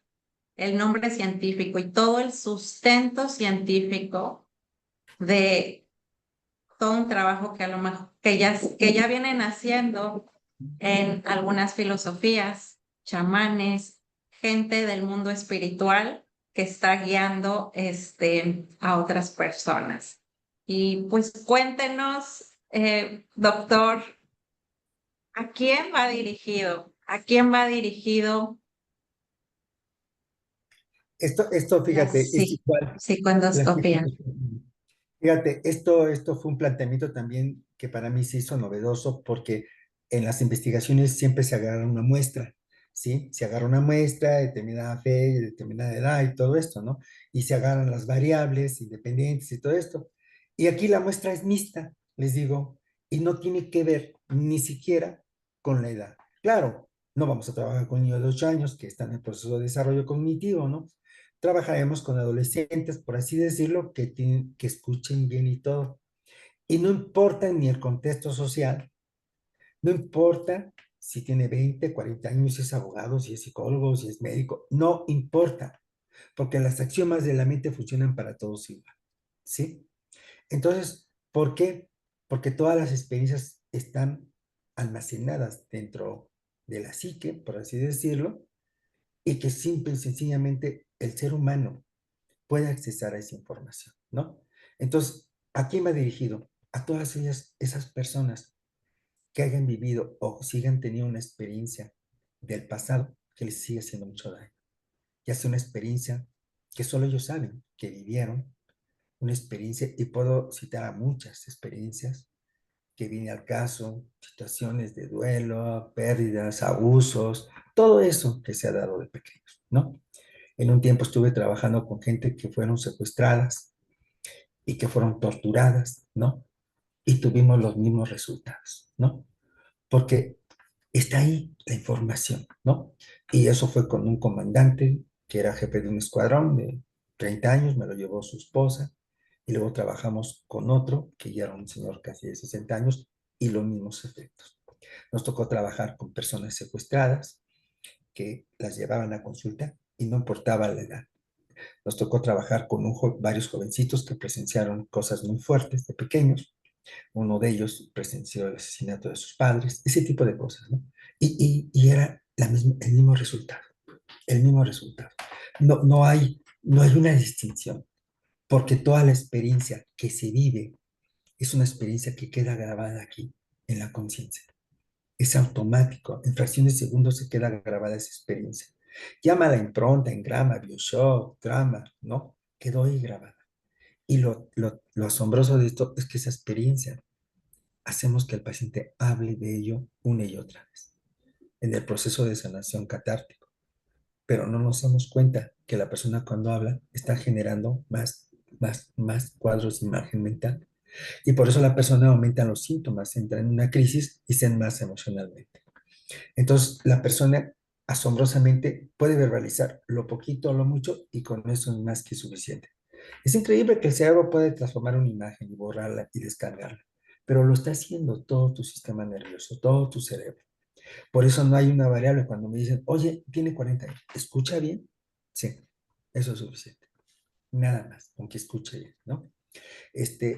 el nombre científico y todo el sustento científico de todo un trabajo que a lo mejor que ya vienen haciendo en algunas filosofías, chamanes, gente del mundo espiritual que está guiando a otras personas. Y pues cuéntenos, doctor, ¿a quién va dirigido? ¿A quién va dirigido Esto, la fíjate, es igual. La psicoendoscopia? Fíjate, esto fue un planteamiento también que para mí se hizo novedoso porque en las investigaciones siempre se agarra una muestra, ¿sí? Se agarra una muestra de determinada fe, de determinada edad y todo esto, ¿no? Y se agarran las variables independientes y todo esto. Y aquí la muestra es mixta, les digo, y no tiene que ver ni siquiera con la edad. Claro, no vamos a trabajar con niños de 8 años que están en proceso de desarrollo cognitivo, ¿no? Trabajaremos con adolescentes, por así decirlo, que escuchen bien y todo. Y no importa ni el contexto social, no importa si tiene 20, 40 años, si es abogado, si es psicólogo, si es médico, no importa, porque las axiomas de la mente funcionan para todos igual, ¿sí? Entonces, ¿por qué? Porque todas las experiencias están almacenadas dentro de la psique, por así decirlo, y que simple y sencillamente el ser humano puede accesar a esa información, ¿no? Entonces, ¿a quién va dirigido? A todas esas personas que hayan vivido o sigan teniendo una experiencia del pasado que les sigue haciendo mucho daño. Ya sea una experiencia que solo ellos saben que vivieron, una experiencia, y puedo citar a muchas experiencias que viene al caso, situaciones de duelo, pérdidas, abusos, todo eso que se ha dado de pequeños, ¿no? En un tiempo estuve trabajando con gente que fueron secuestradas y que fueron torturadas, ¿no? Y tuvimos los mismos resultados, ¿no? Porque está ahí la información, ¿no? Y eso fue con un comandante que era jefe de un escuadrón de 30 años, me lo llevó su esposa, y luego trabajamos con otro que ya era un señor casi de 60 años y los mismos efectos. Nos tocó trabajar con personas secuestradas que las llevaban a consulta y no importaba la edad. Nos tocó trabajar con varios jovencitos que presenciaron cosas muy fuertes de pequeños. Uno de ellos presenció el asesinato de sus padres, ese tipo de cosas, ¿no? Y era el mismo resultado, el mismo resultado. No hay una distinción, porque toda la experiencia que se vive es una experiencia que queda grabada aquí, en la conciencia. Es automático, en fracciones de segundos se queda grabada esa experiencia. Llama a la impronta, engrama, bioshock, drama, ¿no? Quedó ahí grabada. Y lo asombroso de esto es que esa experiencia hacemos que el paciente hable de ello una y otra vez en el proceso de sanación catártico. Pero no nos damos cuenta que la persona cuando habla está generando más cuadros de imagen mental. Y por eso la persona aumenta los síntomas, entra en una crisis y se más emocionalmente. Entonces, la persona asombrosamente puede verbalizar lo poquito o lo mucho y con eso es más que suficiente. Es increíble que el cerebro puede transformar una imagen y borrarla y descargarla, pero lo está haciendo todo tu sistema nervioso, todo tu cerebro. Por eso no hay una variable cuando me dicen, oye, tiene 40 años, ¿escucha bien? Sí, eso es suficiente. Nada más, con que escuche bien, ¿no?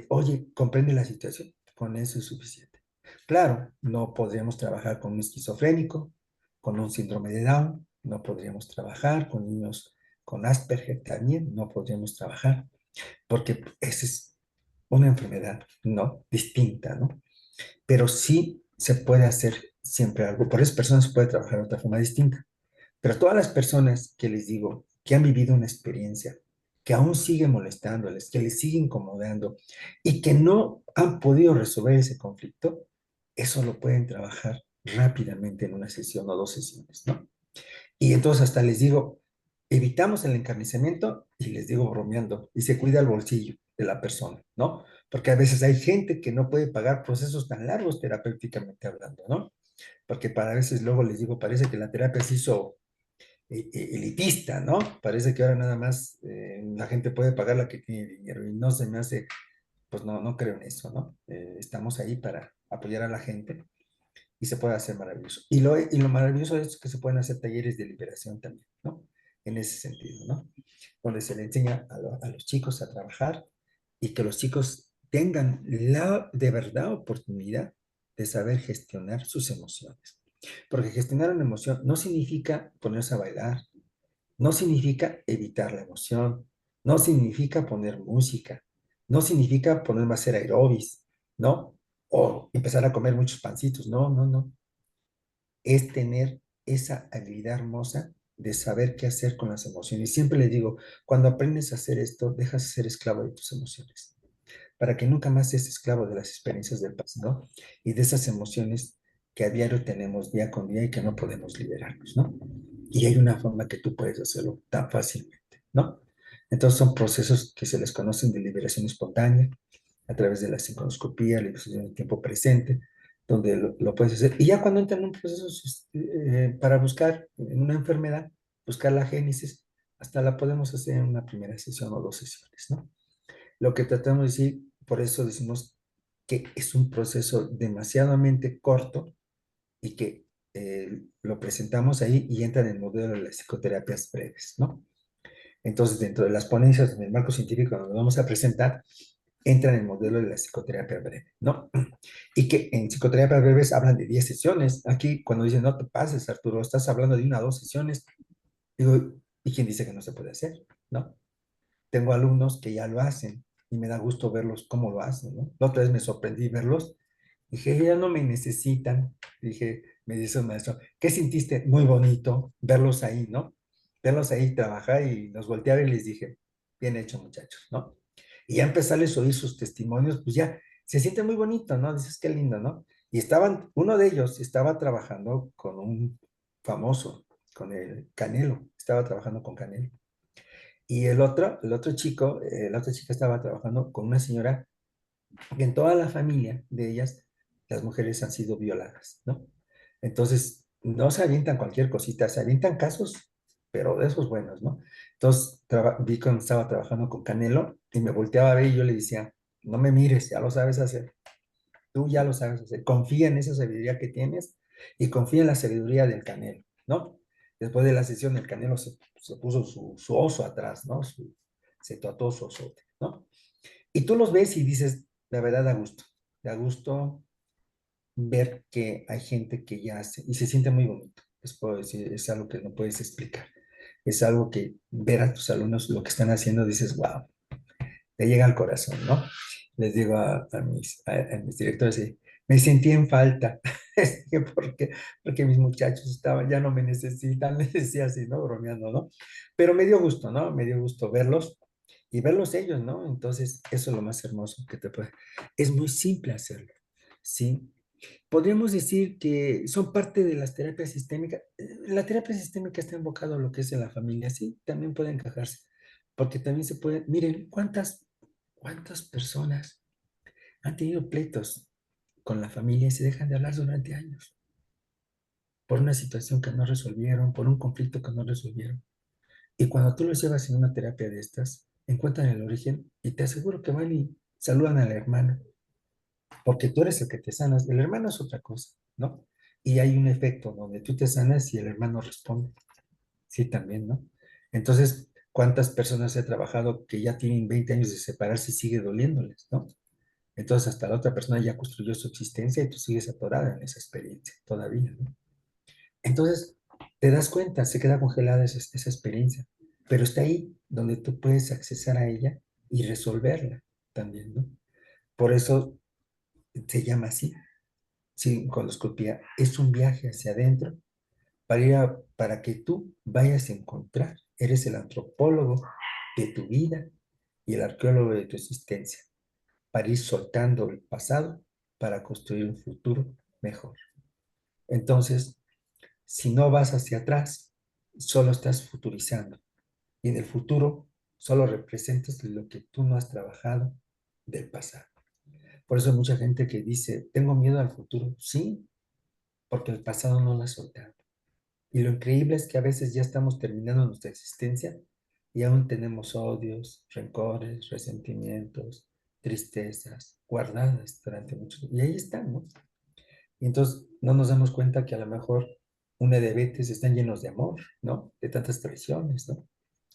Oye, ¿comprende la situación? Con eso es suficiente. Claro, no podríamos trabajar con un esquizofrénico, con un síndrome de Down, no podríamos trabajar con niños con Asperger también, no podríamos trabajar, porque esa es una enfermedad, ¿no? Distinta, ¿no? Pero sí se puede hacer siempre algo. Por esas personas se puede trabajar de otra forma distinta. Pero todas las personas que les digo que han vivido una experiencia, que aún sigue molestándoles, que les sigue incomodando y que no han podido resolver ese conflicto, eso lo pueden trabajar rápidamente en una sesión o 2 sesiones, ¿no? Y entonces hasta les digo, evitamos el encarnizamiento y les digo bromeando, y se cuida el bolsillo de la persona, ¿no? Porque a veces hay gente que no puede pagar procesos tan largos terapéuticamente hablando, ¿no? Porque para veces luego les digo, parece que la terapia se hizo elitista, ¿no? Parece que ahora nada más la gente puede pagar la que tiene dinero y no se me hace, pues no, no creo en eso, ¿no? Estamos ahí para apoyar a la gente y se puede hacer maravilloso. Y lo maravilloso es que se pueden hacer talleres de liberación también, ¿no? En ese sentido, ¿no? Donde se le enseña a los chicos a trabajar y que los chicos tengan la de verdad oportunidad de saber gestionar sus emociones. Porque gestionar una emoción no significa ponerse a bailar, no significa evitar la emoción, no significa poner música, no significa ponerme a hacer aerobis, ¿no? O empezar a comer muchos pancitos, no, no, no. Es tener esa habilidad hermosa de saber qué hacer con las emociones. Siempre le digo, cuando aprendes a hacer esto, dejas de ser esclavo de tus emociones, para que nunca más seas esclavo de las experiencias del pasado y de esas emociones que a diario tenemos día con día y que no podemos liberarnos, ¿no? Y hay una forma que tú puedes hacerlo tan fácilmente, ¿no? Entonces son procesos que se les conocen de liberación espontánea a través de la sincronoscopía, la liberación del tiempo presente, donde lo puedes hacer. Y ya cuando entran en un proceso para buscar en una enfermedad, buscar la génesis, hasta la podemos hacer en una primera sesión o 2 sesiones, ¿no? Lo que tratamos de decir, por eso decimos que es un proceso demasiadamente corto y que lo presentamos ahí y entra en el modelo de las psicoterapias breves, ¿no? Entonces, dentro de las ponencias, en el marco científico donde vamos a presentar, entra en el modelo de la psicoterapia breve, ¿no? Y que en psicoterapia breves hablan de 10 sesiones. Aquí, cuando dicen, no te pases, Arturo, estás hablando de 1 o 2 sesiones, digo, ¿y quién dice que no se puede hacer? ¿No? Tengo alumnos que ya lo hacen y me da gusto verlos cómo lo hacen, ¿no? La otra vez me sorprendí verlos. Dije, ya no me necesitan. Dije, me dice un maestro, ¿qué sentiste? Muy bonito verlos ahí, ¿no? Verlos ahí trabajar y los volteaba y les dije, bien hecho, muchachos, ¿no? Y ya empezarles a oír sus testimonios, pues ya se siente muy bonito, ¿no? Dices, qué lindo, ¿no? Y uno de ellos estaba trabajando con un famoso, con el Canelo, estaba trabajando con Canelo. Y el otro chico, la otra chica estaba trabajando con una señora que en toda la familia de ellas, las mujeres han sido violadas, ¿no? Entonces, no se avientan cualquier cosita, se avientan casos, pero de esos buenos, ¿no? Entonces, vi cuando estaba trabajando con Canelo y me volteaba a ver y yo le decía, no me mires, ya lo sabes hacer, tú ya lo sabes hacer, confía en esa sabiduría que tienes y confía en la sabiduría del Canelo, ¿no? Después de la sesión, el Canelo se puso su oso atrás, ¿no? Se tatuó su osote, ¿no? Y tú los ves y dices, la verdad, da gusto ver que hay gente que ya hace, y se siente muy bonito, les puedo decir, es algo que no puedes explicar, es algo que ver a tus alumnos lo que están haciendo, dices, wow, te llega al corazón, ¿no? Les digo a mis directores, me sentí en falta, porque mis muchachos estaban, ya no me necesitan, les decía así, ¿no? Bromeando, ¿no? Pero me dio gusto, ¿no? Me dio gusto verlos y verlos ellos, ¿no? Entonces, eso es lo más hermoso que te puede. Es muy simple hacerlo, ¿sí? Podríamos decir que son parte de las terapias sistémicas. La terapia sistémica está enfocada a lo que es en la familia, sí, también puede encajarse, porque también se puede, miren, ¿cuántas personas han tenido pleitos con la familia y se dejan de hablar durante años por una situación que no resolvieron, por un conflicto que no resolvieron? Y cuando tú los llevas en una terapia de estas, encuentran el origen y te aseguro que van y saludan al hermano, porque tú eres el que te sanas, el hermano es otra cosa, ¿no? Y hay un efecto donde tú te sanas y el hermano responde, sí, también, ¿no? Entonces, ¿cuántas personas he trabajado que ya tienen 20 años de separarse y sigue doliéndoles, ¿no? Entonces, hasta la otra persona ya construyó su existencia y tú sigues atorada en esa experiencia todavía, ¿no? Entonces, te das cuenta, se queda congelada esa experiencia, pero está ahí donde tú puedes accesar a ella y resolverla también, ¿no? Por eso se llama así, Sí, coloscopía es un viaje hacia adentro para que tú vayas a encontrar. Eres el antropólogo de tu vida y el arqueólogo de tu existencia, para ir soltando el pasado para construir un futuro mejor. Entonces, si no vas hacia atrás, solo estás futurizando. Y en el futuro solo representas lo que tú no has trabajado del pasado. Por eso hay mucha gente que dice, tengo miedo al futuro. Sí, porque el pasado no lo has soltado. Y lo increíble es que a veces ya estamos terminando nuestra existencia y aún tenemos odios, rencores, resentimientos, tristezas guardadas durante mucho tiempo. Y ahí están, ¿no? Y entonces no nos damos cuenta que a lo mejor una diabetes están llenos de amor, ¿no? De tantas traiciones, ¿no?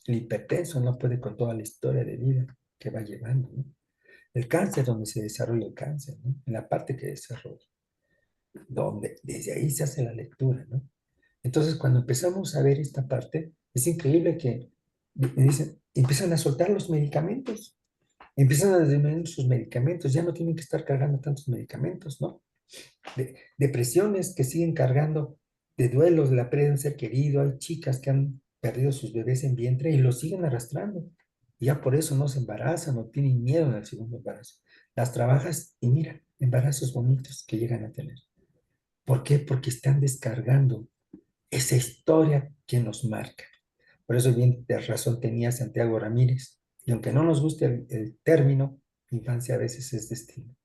El hipertenso no puede con toda la historia de vida que va llevando, ¿no? El cáncer, donde se desarrolla el cáncer, ¿no? En la parte que desarrolla, donde desde ahí se hace la lectura, ¿no? Entonces, cuando empezamos a ver esta parte, es increíble que me dicen, empiezan a soltar los medicamentos, empiezan a disminuir sus medicamentos, ya no tienen que estar cargando tantos medicamentos, ¿no? Depresiones que siguen cargando, de duelos, de la pérdida de un ser querido, hay chicas que han perdido sus bebés en vientre y los siguen arrastrando. Y ya por eso no se embarazan, no tienen miedo en el segundo embarazo. Las trabajas y mira, embarazos bonitos que llegan a tener. ¿Por qué? Porque están descargando esa historia que nos marca. Por eso bien de razón tenía Santiago Ramírez. Y aunque no nos guste el término, infancia a veces es destino,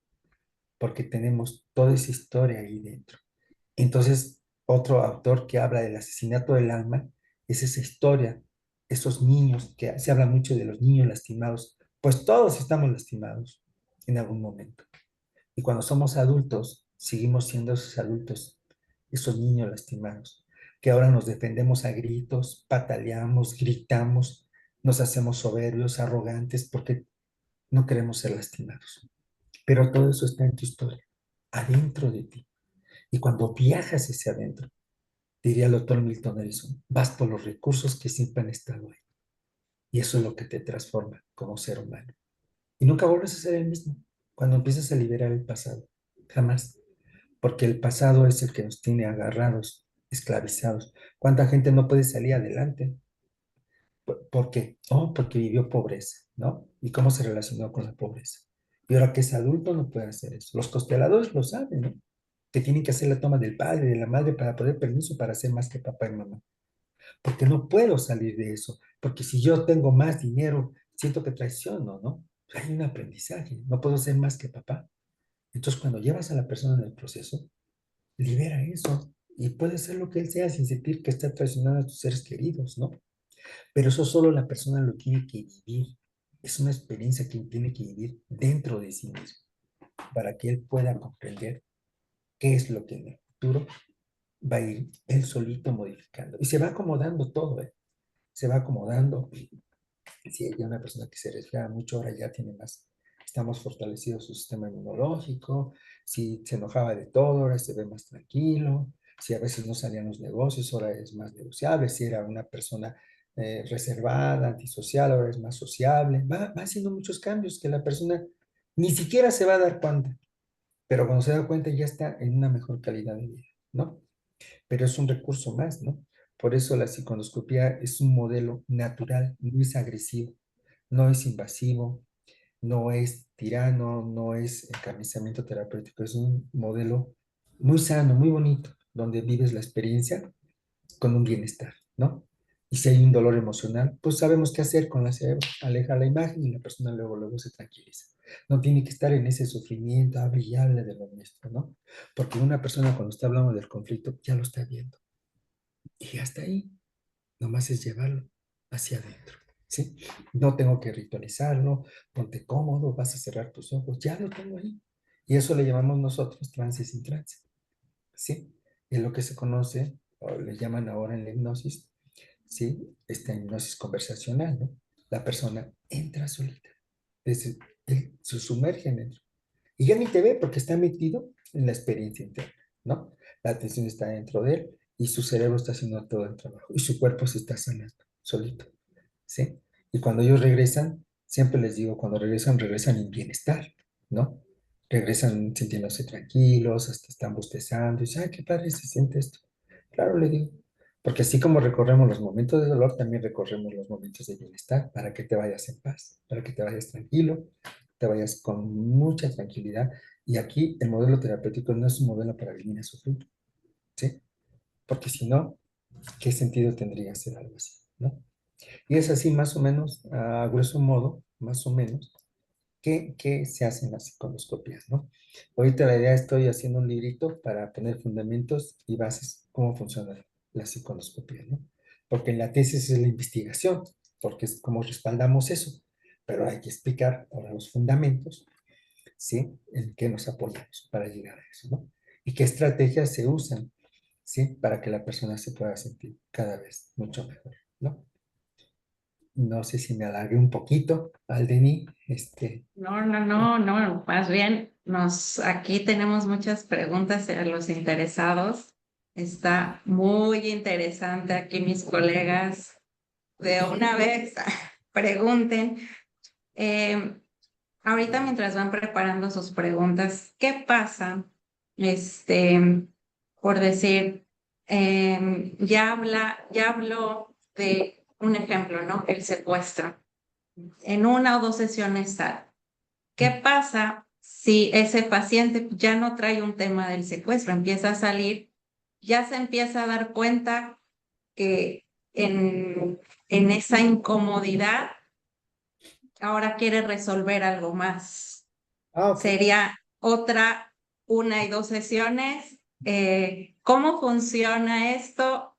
porque tenemos toda esa historia ahí dentro. Entonces, otro autor que habla del asesinato del alma es esa historia, esos niños, que se habla mucho de los niños lastimados, pues todos estamos lastimados en algún momento. Y cuando somos adultos, seguimos siendo esos adultos, esos niños lastimados, que ahora nos defendemos a gritos, pataleamos, gritamos, nos hacemos soberbios, arrogantes, porque no queremos ser lastimados. Pero todo eso está en tu historia, adentro de ti. Y cuando viajas hacia adentro, diría el doctor Milton Erickson, vas por los recursos que siempre han estado ahí. Y eso es lo que te transforma como ser humano. Y nunca vuelves a ser el mismo cuando empiezas a liberar el pasado. Jamás. Porque el pasado es el que nos tiene agarrados, esclavizados. ¿Cuánta gente no puede salir adelante? ¿Por qué? Oh, porque vivió pobreza, ¿no? ¿Y cómo se relacionó con la pobreza? Y ahora que es adulto no puede hacer eso. Los consteladores lo saben, ¿no? Que tienen que hacer la toma del padre y de la madre para poder permiso para ser más que papá y mamá. Porque no puedo salir de eso. Porque si yo tengo más dinero, siento que traiciono, ¿no? Hay un aprendizaje. No puedo ser más que papá. Entonces, cuando llevas a la persona en el proceso, libera eso y puede ser lo que él sea sin sentir que está traicionando a tus seres queridos, ¿no? Pero eso solo la persona lo tiene que vivir. Es una experiencia que tiene que vivir dentro de sí mismo para que él pueda comprender qué es lo que en el futuro va a ir él solito modificando. Y se va acomodando todo, ¿eh? Se va acomodando. Si hay una persona que se resfriaba mucho, ahora ya tiene más, estamos fortalecidos su sistema inmunológico. Si se enojaba de todo, ahora se ve más tranquilo. Si a veces no salían los negocios, ahora es más negociable. Si era una persona reservada, antisocial, ahora es más sociable. Va haciendo muchos cambios que la persona ni siquiera se va a dar cuenta, pero cuando se da cuenta ya está en una mejor calidad de vida, ¿no? Pero es un recurso más, ¿no? Por eso la psiconoscopía es un modelo natural, no es agresivo, no es invasivo, no es tirano, no es encarnizamiento terapéutico, es un modelo muy sano, muy bonito, donde vives la experiencia con un bienestar, ¿no? Y si hay un dolor emocional, pues sabemos qué hacer con la cerebro. Aleja la imagen y la persona luego se tranquiliza. No tiene que estar en ese sufrimiento, hable y hable de lo nuestro, ¿no? Porque una persona cuando está hablando del conflicto ya lo está viendo. Y hasta ahí, nomás es llevarlo hacia adentro, ¿sí? No tengo que ritualizarlo, ponte cómodo, vas a cerrar tus ojos, ya lo tengo ahí. Y eso le llamamos nosotros trance sin trance, ¿sí? Es lo que se conoce, o le llaman ahora en la hipnosis, ¿sí? Esta hipnosis conversacional, ¿no? La persona entra solita, él se sumerge dentro. Y ya ni te ve porque está metido en la experiencia interna, ¿no? La atención está dentro de él y su cerebro está haciendo todo el trabajo y su cuerpo se está sanando solito, ¿sí? Y cuando ellos regresan, siempre les digo, cuando regresan, regresan en bienestar, ¿no? regresan sintiéndose tranquilos, hasta están bostezando, y dicen, ay, qué padre se siente esto. Claro, le digo, porque así como recorremos los momentos de dolor, también recorremos los momentos de bienestar, para que te vayas en paz, para que te vayas tranquilo, te vayas con mucha tranquilidad. Y aquí el modelo terapéutico no es un modelo para venir a sufrir, ¿sí? Porque si no, ¿qué sentido tendría hacer algo así, no? Y es así más o menos, a grueso modo, más o menos, que se hacen las psiconoscopias, ¿no? Ahorita la idea estoy haciendo un librito para poner fundamentos y bases, cómo funciona la psiconoscopia, ¿no? Porque en la tesis es la investigación, porque es como respaldamos eso, pero hay que explicar ahora los fundamentos, ¿sí? En qué nos apoyamos para llegar a eso, ¿no? Y qué estrategias se usan, ¿sí? Para que la persona se pueda sentir cada vez mucho mejor, ¿no? No sé si me alargué un poquito, Aldeni, No, no, no, no, más bien aquí tenemos muchas preguntas a los interesados. Está muy interesante aquí mis colegas. De una vez pregunten. Eh, Ahorita mientras van preparando sus preguntas, ¿qué pasa? Por decir, ya habló de un ejemplo, ¿no? El secuestro. En una o dos sesiones sale. ¿Qué pasa si ese paciente ya no trae un tema del secuestro? Empieza a salir, ya se empieza a dar cuenta que en esa incomodidad ahora quiere resolver algo más. Ah, ok. Sería otra, una y dos sesiones. ¿Cómo funciona esto?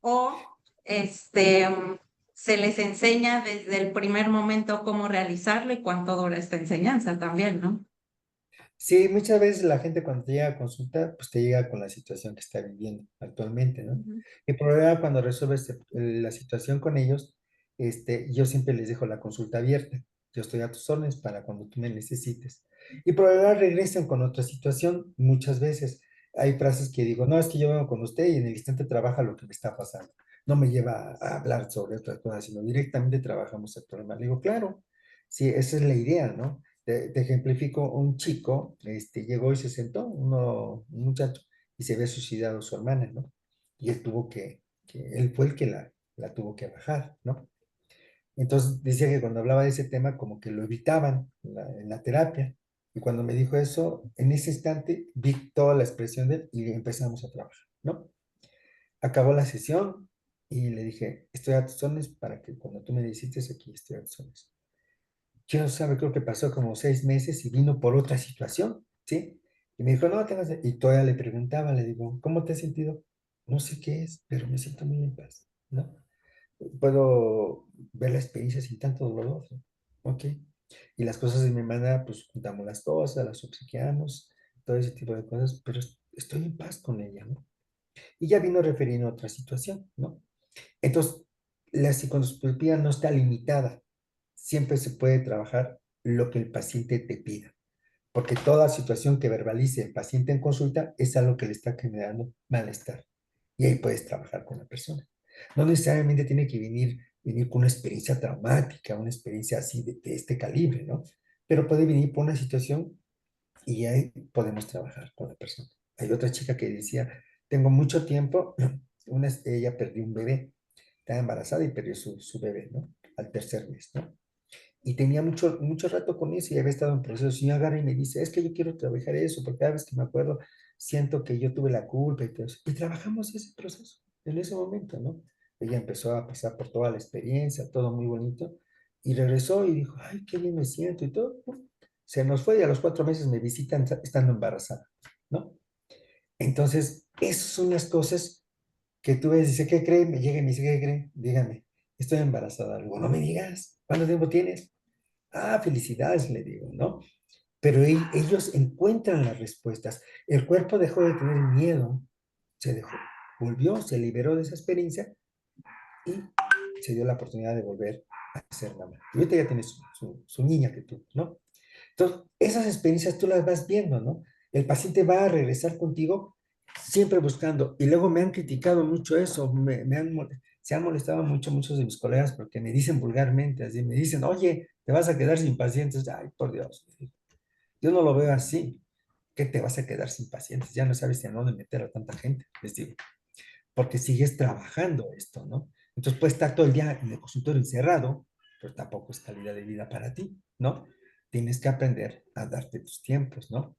O se les enseña desde el primer momento cómo realizarlo y cuánto dura esta enseñanza también, ¿no? Sí, muchas veces la gente cuando te llega a consulta, pues te llega con la situación que está viviendo actualmente, ¿no? Ujú. Y por lo general, cuando resuelves la situación con ellos, yo siempre les dejo la consulta abierta. Yo estoy a tus órdenes para cuando tú me necesites. Y por lo general regresan con otra situación muchas veces. Hay frases que digo, no, es que yo vengo con usted y en el instante trabaja lo que me está pasando. No me lleva a hablar sobre otras cosas, sino directamente trabajamos el problema. Le digo, claro, sí, esa es la idea, ¿no? Te ejemplifico, un chico llegó y se sentó, un muchacho, y se ve suicidado su hermana, ¿no? Y él tuvo él fue el que la tuvo que bajar, ¿no? Entonces decía que cuando hablaba de ese tema, como que lo evitaban en la terapia. Y cuando me dijo eso, en ese instante vi toda la expresión de él y empezamos a trabajar, ¿no? Acabó la sesión y le dije, estoy a tus órdenes para que cuando tú me necesites aquí estoy a tus órdenes. Yo no sabe, creo que pasó como 6 meses y vino por otra situación, ¿sí? Y me dijo, no, y todavía le preguntaba, le digo, ¿cómo te has sentido? No sé qué es, pero me siento muy en paz, ¿no? Puedo ver la experiencia sin tanto dolor, ¿no? Ok. Y las cosas de mi hermana, pues juntamos las cosas, las obsequiamos, todo ese tipo de cosas, pero estoy en paz con ella, ¿no? Y ya vino refiriendo a otra situación, ¿no? Entonces, la psicoterapia no está limitada. Siempre se puede trabajar lo que el paciente te pida, porque toda situación que verbalice el paciente en consulta es algo que le está generando malestar. Y ahí puedes trabajar con la persona. No necesariamente tiene que venir con una experiencia traumática, una experiencia así de este calibre, ¿no? Pero puede venir por una situación y ahí podemos trabajar con la persona. Hay otra chica que decía, tengo mucho tiempo, ella perdió un bebé, estaba embarazada y perdió su bebé, ¿no? Al tercer mes, ¿no? Y tenía mucho rato con eso y había estado en proceso. Y yo agarro y me dice, es que yo quiero trabajar eso, porque cada vez que me acuerdo, siento que yo tuve la culpa y todo eso. Y trabajamos ese proceso en ese momento, ¿no? Ella empezó a pasar por toda la experiencia, todo muy bonito, y regresó y dijo, ay, qué bien me siento y todo. Pum. Se nos fue y a los 4 meses me visitan estando embarazada, ¿no? Entonces, esas son las cosas que tú ves, dice, ¿qué cree? Me llega y me dice, ¿qué cree? Dígame, estoy embarazada. Algo, no me digas, ¿cuánto tiempo tienes? Ah, felicidades, le digo, ¿no? Pero ellos encuentran las respuestas. El cuerpo dejó de tener miedo, se dejó, volvió, se liberó de esa experiencia y se dio la oportunidad de volver a ser mamá. Y ahorita ya tiene su niña que tú, ¿no? Entonces, esas experiencias tú las vas viendo, ¿no? El paciente va a regresar contigo siempre buscando. Y luego me han criticado mucho eso, se han molestado mucho muchos de mis colegas porque me dicen vulgarmente, así me dicen, oye, te vas a quedar sin pacientes. Ay, por Dios. Yo no lo veo así, que te vas a quedar sin pacientes, ya no sabes ni a dónde meter a tanta gente, les digo, porque sigues trabajando esto, ¿no? Entonces puedes estar todo el día en el consultorio encerrado, pero tampoco es calidad de vida para ti, ¿no? Tienes que aprender a darte tus tiempos, ¿no?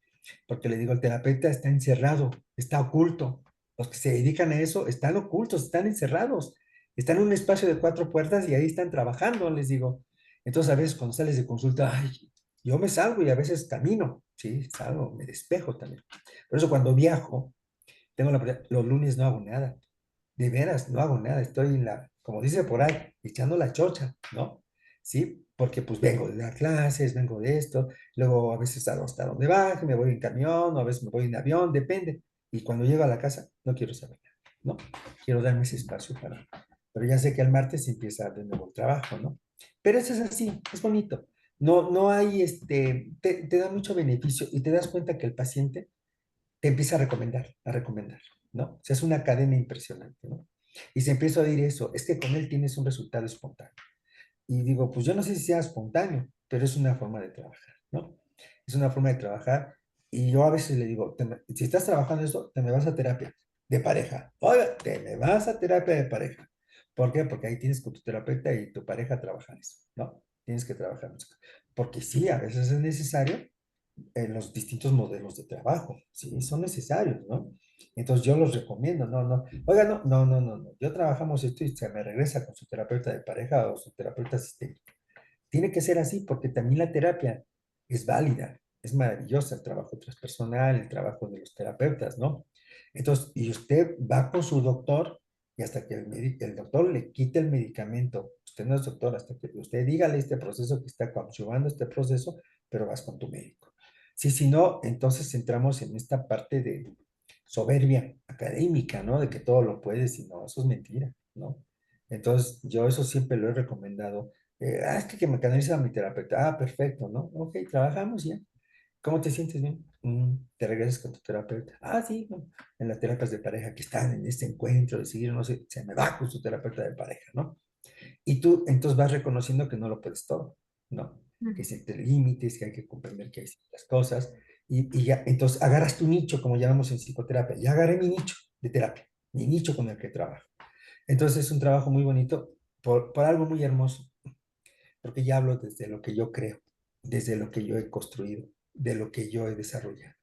Porque le digo, el terapeuta está encerrado, está oculto. Los que se dedican a eso están ocultos, están encerrados, están en un espacio de cuatro puertas y ahí están trabajando, les digo. Entonces a veces cuando sales de consulta, ay, yo me salgo y a veces camino, sí, salgo, me despejo también. Por eso cuando viajo, los lunes no hago nada, de veras, no hago nada, estoy en como dice por ahí, echando la chocha, ¿no? Sí, porque pues vengo de dar clases, vengo de esto, luego a veces hago hasta donde baje, me voy en camión, o a veces me voy en avión, depende. Y cuando llego a la casa, no quiero saber nada, ¿no? Quiero darme ese espacio para. Pero ya sé que el martes empieza de nuevo el trabajo, ¿no? Pero eso es así, es bonito. No hay, te da mucho beneficio y te das cuenta que el paciente te empieza a recomendar, ¿no? O sea, es una cadena impresionante, ¿no? Y se empieza a oír eso, es que con él tienes un resultado espontáneo. Y digo, pues yo no sé si sea espontáneo, pero es una forma de trabajar, ¿no? Es una forma de trabajar. Y yo a veces le digo, si estás trabajando esto, te me vas a terapia de pareja. Oiga, te me vas a terapia de pareja. ¿Por qué? Porque ahí tienes con tu terapeuta y tu pareja trabajar eso, ¿no? Tienes que trabajar mucho. Porque sí, a veces es necesario en los distintos modelos de trabajo, ¿sí? Son necesarios, ¿no? Entonces yo los recomiendo, oiga, no, yo trabajamos esto y se me regresa con su terapeuta de pareja o su terapeuta sistémico. Tiene que ser así porque también la terapia es válida, es maravillosa, el trabajo transpersonal, el trabajo de los terapeutas, ¿no? Entonces, y usted va con su doctor y hasta que el doctor le quite el medicamento, usted no es doctor, hasta que usted dígale este proceso que está coadyuvando este proceso, pero vas con tu médico. Sí, si no, entonces entramos en esta parte de soberbia académica, ¿no? De que todo lo puedes y no, eso es mentira, ¿no? Entonces, yo eso siempre lo he recomendado. Es que me canaliza mi terapeuta. Ah, perfecto, ¿no? Ok, trabajamos ya. ¿Cómo te sientes bien? ¿Te regresas con tu terapeuta? Ah, sí, no. En las terapias de pareja que están en este encuentro de seguir, no sé, se me va con su terapeuta de pareja, ¿no? Y tú entonces vas reconociendo que no lo puedes todo, ¿no? Que hay ciertos límites, que hay que comprender que hay ciertas cosas, y ya, entonces agarras tu nicho, como llamamos en psicoterapia. Ya agarré mi nicho de terapia, mi nicho con el que trabajo. Entonces es un trabajo muy bonito por algo muy hermoso, porque ya hablo desde lo que yo creo, desde lo que yo he construido, de lo que yo he desarrollado.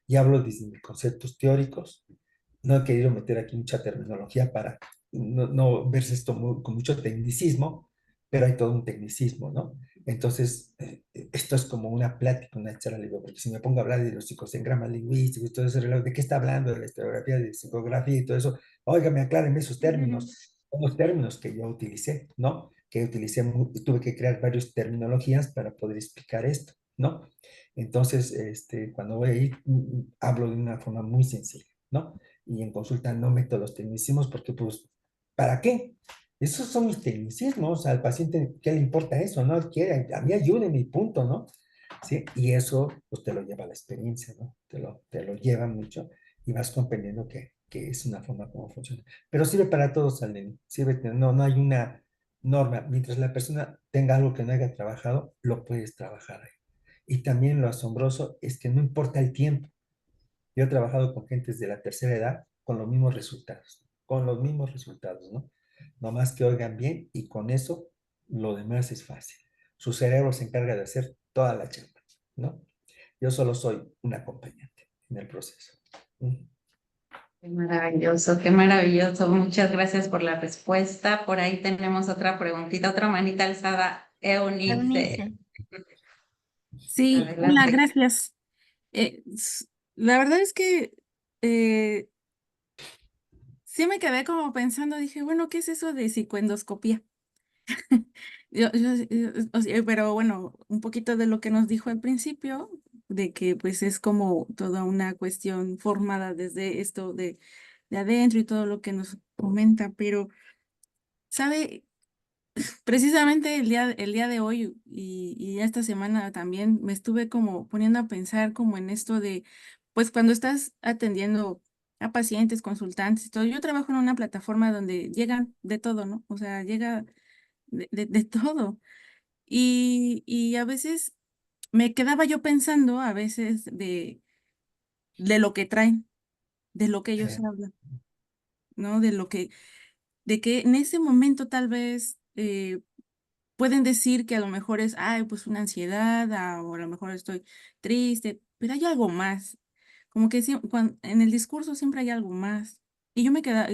Y hablo desde mis conceptos teóricos. No he querido meter aquí mucha terminología para no verse esto con mucho tecnicismo, pero hay todo un tecnicismo, ¿no? Entonces, esto es como una plática, una charla, porque si me pongo a hablar de los psicosengramas lingüísticos y todo eso, ¿de qué está hablando? De la historiografía, de psicografía y todo eso. Óigame, aclárenme esos términos. Son los términos que yo utilicé, ¿no? Que utilicé, tuve que crear varias terminologías para poder explicar esto, ¿no? Entonces, cuando voy a ir, hablo de una forma muy sencilla, ¿no? Y en consulta no meto los tecnicismos porque, pues, ¿para qué? Esos son mis tecnicismos, al paciente, ¿qué le importa eso? ¿No? Él quiere, a mí ayúdeme y punto, ¿no? ¿Sí? Y eso, pues, te lo lleva a la experiencia, ¿no? Te lo lleva mucho y vas comprendiendo que es una forma como funciona. Pero sirve para todos, Alden, sirve, no hay una norma. Mientras la persona tenga algo que no haya trabajado, lo puedes trabajar ahí. Y también lo asombroso es que no importa el tiempo. Yo he trabajado con gentes de la tercera edad con los mismos resultados, ¿no? No más que oigan bien y con eso lo demás es fácil. Su cerebro se encarga de hacer toda la chamba, ¿no? Yo solo soy un acompañante en el proceso. Qué maravilloso, qué maravilloso. Muchas gracias por la respuesta. Por ahí tenemos otra preguntita, otra manita alzada. Eunice. Eunice, Sí, hola, adelante. gracias. La verdad es que eh, sí me quedé como pensando, dije, bueno, ¿qué es eso de psicoendoscopía? O sea, pero bueno, un poquito de lo que nos dijo al principio, de que pues es como toda una cuestión formada desde esto de adentro y todo lo que nos comenta, pero, ¿sabe? Precisamente el día de hoy y esta semana también me estuve como poniendo a pensar como en esto de, pues cuando estás atendiendo a pacientes, consultantes y todo, yo trabajo en una plataforma donde llegan de todo, ¿no? O sea, llega de todo. Y a veces me quedaba yo pensando a veces de lo que traen, de lo que ellos Eh, hablan, ¿no? De que en ese momento tal vez pueden decir que a lo mejor es, ay, pues una ansiedad, o a lo mejor estoy triste, pero hay algo más. Como que en el discurso siempre hay algo más. Y yo me quedaba,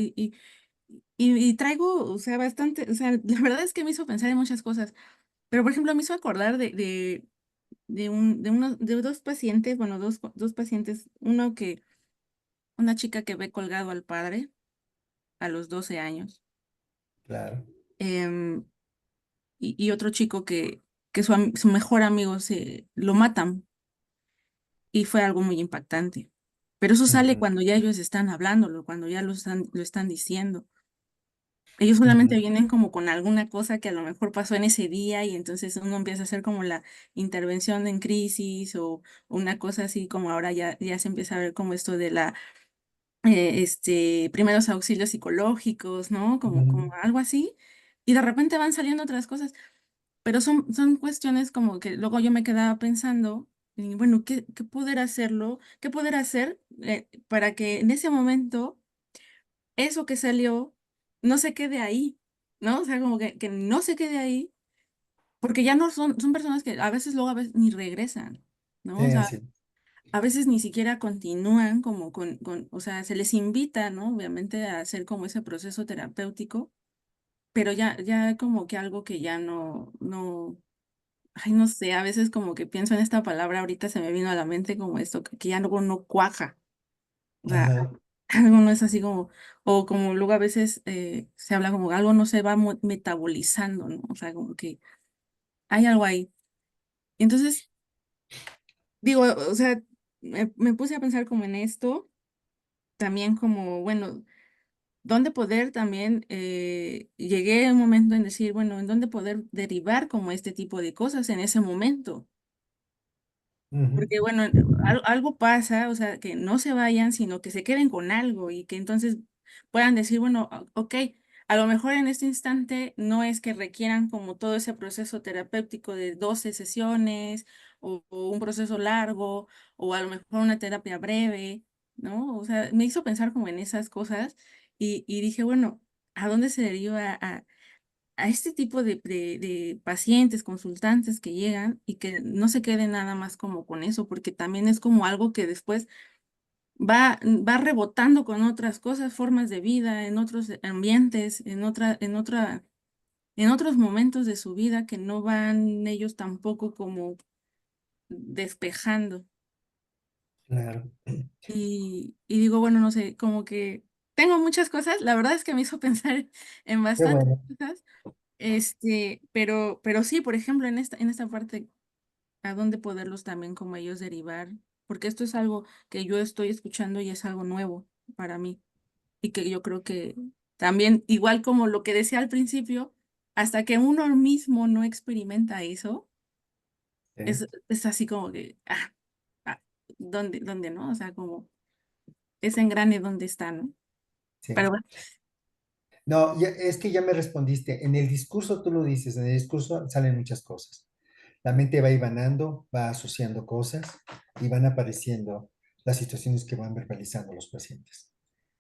y traigo, o sea, bastante, o sea, la verdad es que me hizo pensar en muchas cosas, pero por ejemplo me hizo acordar de dos pacientes, bueno, dos pacientes, una chica que ve colgado al padre a los 12 años, claro. em, y otro chico que su mejor amigo lo matan, y fue algo muy impactante. Pero eso sale Ujú, cuando ya ellos están hablándolo, cuando ya lo están diciendo. Ellos ujú, solamente vienen como con alguna cosa que a lo mejor pasó en ese día y entonces uno empieza a hacer como la intervención en crisis o una cosa así como ahora ya se empieza a ver como esto de primeros auxilios psicológicos, ¿no? Como ujú. algo así. Y de repente van saliendo otras cosas, pero son cuestiones como que luego yo me quedaba pensando, y bueno, ¿qué poder hacerlo? ¿Qué poder hacer para que en ese momento eso que salió no se quede ahí, ¿no? O sea, como que no se quede ahí, porque ya no son personas que a veces luego a veces ni regresan, ¿no? O sea, Sí, a veces ni siquiera continúan como o sea, se les invita, ¿no? Obviamente a hacer como ese proceso terapéutico, pero ya como que algo que ya ay, no sé, a veces como que pienso en esta palabra, ahorita se me vino a la mente como esto, que ya algo no cuaja. O sea, ajá, algo no es así como, o como luego a veces se habla como algo no se va metabolizando, ¿no? O sea, como que hay algo ahí. Entonces, digo, o sea, me puse a pensar como en esto, también como, bueno, ¿dónde poder también, llegué a un momento en decir, bueno, ¿en dónde poder derivar como este tipo de cosas en ese momento? ujú, Porque bueno, algo pasa, o sea, que no se vayan, sino que se queden con algo y que entonces puedan decir, bueno, ok, a lo mejor en este instante no es que requieran como todo ese proceso terapéutico de 12 sesiones o un proceso largo o a lo mejor una terapia breve, ¿no? O sea, me hizo pensar como en esas cosas y dije, bueno, ¿a dónde se deriva a este tipo de pacientes, consultantes que llegan y que no se queden nada más como con eso, porque también es como algo que después va rebotando con otras cosas, formas de vida, en otros ambientes, en otros momentos de su vida que no van ellos tampoco como despejando. claro. Y digo, bueno, no sé, como que tengo muchas cosas, la verdad es que me hizo pensar en Qué bastantes bueno. cosas. Pero sí, por ejemplo, en esta parte, a dónde poderlos también como ellos derivar, porque esto es algo que yo estoy escuchando y es algo nuevo para mí, y que yo creo que también, igual como lo que decía al principio, hasta que uno mismo no experimenta eso, Sí, es así como que, ah, ¿dónde no? O sea, como ese engrane, ¿dónde está, no? Pero sí. bueno. No, es que ya me respondiste. En el discurso tú lo dices, en el discurso salen muchas cosas. La mente va ibanando, va asociando cosas y van apareciendo las situaciones que van verbalizando los pacientes.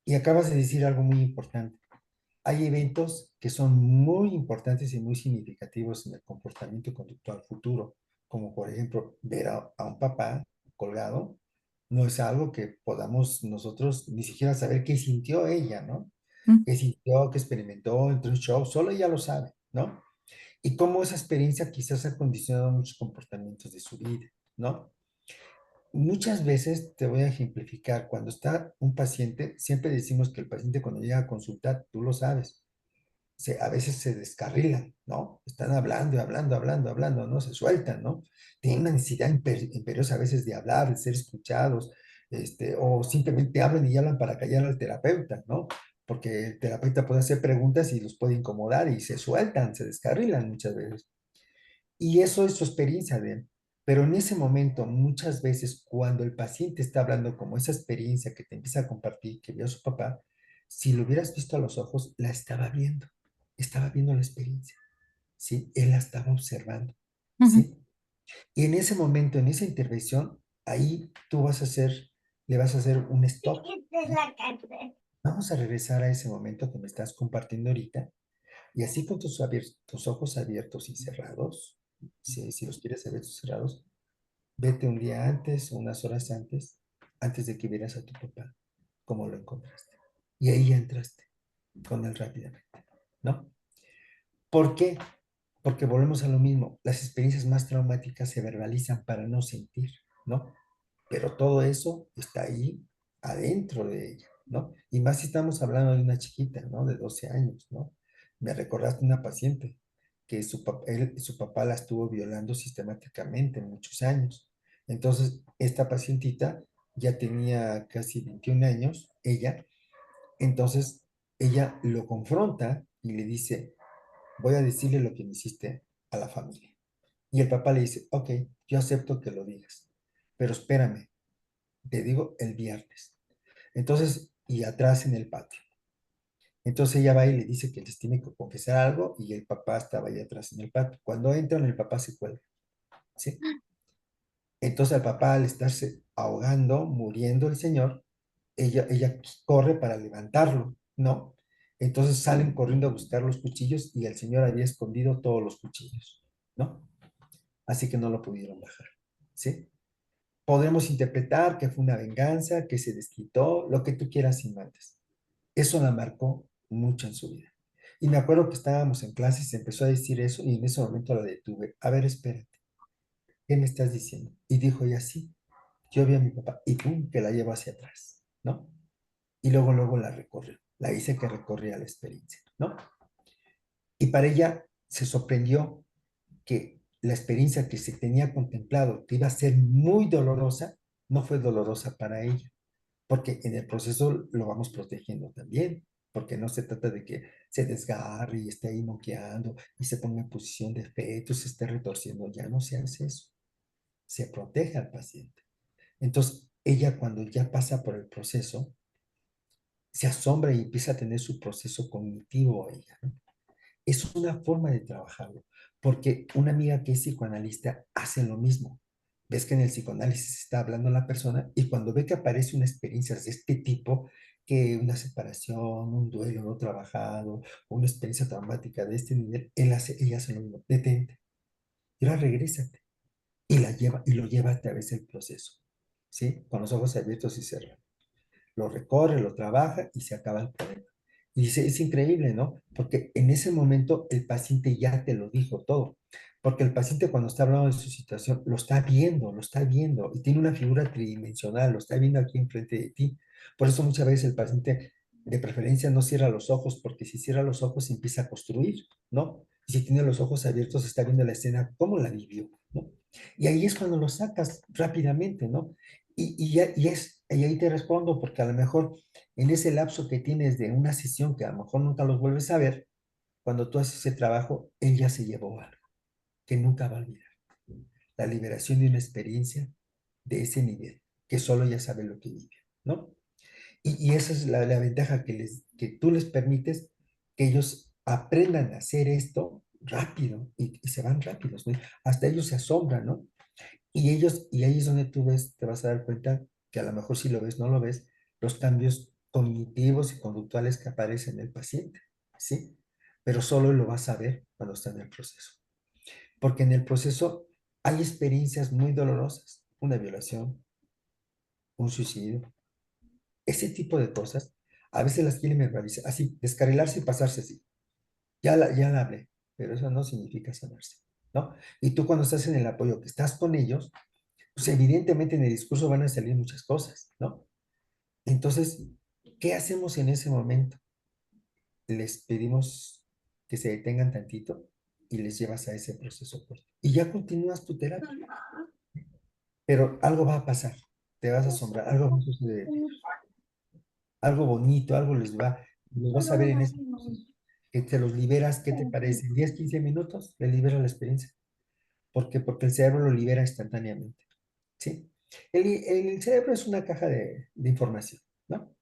Y acabas de decir algo muy importante. Hay eventos que son muy importantes y muy significativos en el comportamiento conductual futuro, como por ejemplo ver a un papá colgado, no es algo que podamos nosotros ni siquiera saber qué sintió ella, ¿no? Mm, Qué sintió, qué experimentó entre un show, solo ella lo sabe, ¿no? Y cómo esa experiencia quizás ha condicionado muchos comportamientos de su vida, ¿no? Muchas veces te voy a ejemplificar, cuando está un paciente, siempre decimos que el paciente cuando llega a consultar, tú lo sabes, a veces se descarrilan, ¿no? Están hablando y hablando, hablando, hablando, ¿no? Se sueltan, ¿no? Tienen una necesidad imperiosa a veces de hablar, de ser escuchados, o simplemente hablan y hablan para callar al terapeuta, ¿no? Porque el terapeuta puede hacer preguntas y los puede incomodar y se sueltan, se descarrilan muchas veces. Y eso es su experiencia de él. Pero en ese momento, muchas veces, cuando el paciente está hablando como esa experiencia que te empieza a compartir, que vio a su papá, si lo hubieras visto a los ojos, la estaba viendo la experiencia, ¿sí? Él la estaba observando, ujú, ¿sí? Y en ese momento, en esa intervención, ahí tú vas a hacer, le vas a hacer un stop. Vamos a regresar a ese momento que me estás compartiendo ahorita. Y así con tus ojos abiertos y cerrados, si los quieres abiertos y cerrados, vete un día antes, unas horas antes de que vieras a tu papá, cómo lo encontraste. Y ahí ya entraste con él rápidamente, ¿no? ¿Por qué? Porque volvemos a lo mismo. Las experiencias más traumáticas se verbalizan para no sentir, ¿no? Pero todo eso está ahí adentro de ella, ¿no? Y más si estamos hablando de una chiquita, ¿no? De 12 años, ¿no? Me recordaste una paciente que su papá la estuvo violando sistemáticamente muchos años. Entonces, esta pacientita ya tenía casi 21 años, ella, entonces ella lo confronta y le dice, voy a decirle lo que me hiciste a la familia. Y el papá le dice, ok, yo acepto que lo digas, pero espérame, te digo el viernes. Entonces, y atrás en el patio. Entonces ella va y le dice que les tiene que confesar algo y el papá estaba ahí atrás en el patio. Cuando entran, el papá se cuelga, ¿sí? Entonces al papá, al estarse ahogando, muriendo el señor, ella corre para levantarlo, ¿no? Entonces salen corriendo a buscar los cuchillos y el señor había escondido todos los cuchillos, ¿no? Así que no lo pudieron bajar, ¿sí? Podremos interpretar que fue una venganza, que se desquitó, lo que tú quieras y mandes. Eso la marcó mucho en su vida. Y me acuerdo que estábamos en clase y se empezó a decir eso y en ese momento la detuve. A ver, espérate, ¿qué me estás diciendo? Y dijo ella, sí, yo vi a mi papá y pum, que la llevo hacia atrás, ¿no? Y luego la recorrió, la hice que recorría la experiencia, ¿no? Y para ella se sorprendió que la experiencia que se tenía contemplado, que iba a ser muy dolorosa, no fue dolorosa para ella, porque en el proceso lo vamos protegiendo también, porque no se trata de que se desgarre y esté ahí moqueando y se ponga en posición de feto, se esté retorciendo, ya no se hace eso, se protege al paciente. Entonces, ella cuando ya pasa por el proceso, se asombra y empieza a tener su proceso cognitivo ella, ¿no? Es una forma de trabajarlo, porque una amiga que es psicoanalista hace lo mismo. Ves que en el psicoanálisis está hablando la persona y cuando ve que aparece una experiencia de este tipo, que una separación, un duelo no trabajado, una experiencia traumática de este nivel, ella hace lo mismo, detente, y ahora regrésate, y la lleva, y lo lleva a través del proceso, ¿sí? Con los ojos abiertos y cerrados. Lo recorre, lo trabaja y se acaba el problema. Y dice, es increíble, ¿no? Porque en ese momento el paciente ya te lo dijo todo. Porque el paciente cuando está hablando de su situación, lo está viendo y tiene una figura tridimensional, lo está viendo aquí enfrente de ti. Por eso muchas veces el paciente de preferencia no cierra los ojos, porque si cierra los ojos empieza a construir, ¿no? Y si tiene los ojos abiertos está viendo la escena, cómo la vivió, ¿no? Y ahí es cuando lo sacas rápidamente, ¿no? Y ahí te respondo, porque a lo mejor en ese lapso que tienes de una sesión que a lo mejor nunca los vuelves a ver, cuando tú haces ese trabajo, él ya se llevó algo que nunca va a olvidar. La liberación de una experiencia de ese nivel, que solo ya sabe lo que vive, ¿no? Y esa es la ventaja que tú les permites que ellos aprendan a hacer esto rápido y se van rápidos, ¿no? Hasta ellos se asombran, ¿no? Y ahí es donde tú ves, te vas a dar cuenta que a lo mejor si lo ves, no lo ves, los cambios cognitivos y conductuales que aparecen en el paciente, ¿sí? Pero solo lo vas a ver cuando está en el proceso. Porque en el proceso hay experiencias muy dolorosas, una violación, un suicidio, ese tipo de cosas, a veces las quieren verbalizar, así, descarrilarse y pasarse así. Ya la hablé, pero eso no significa sanarse, ¿no? Y tú cuando estás en el apoyo, que estás con ellos, pues evidentemente en el discurso van a salir muchas cosas, ¿no? Entonces, ¿qué hacemos en ese momento? Les pedimos que se detengan tantito y les llevas a ese proceso corto. Y ya continúas tu terapia, pero algo va a pasar, te vas a asombrar, algo va a suceder, algo bonito, algo los vas a ver en ese proceso. Que te los liberas, ¿qué te parece? En 10, 15 minutos le liberas la experiencia. ¿Por qué? Porque el cerebro lo libera instantáneamente. ¿Sí? El cerebro es una caja de información, ¿no?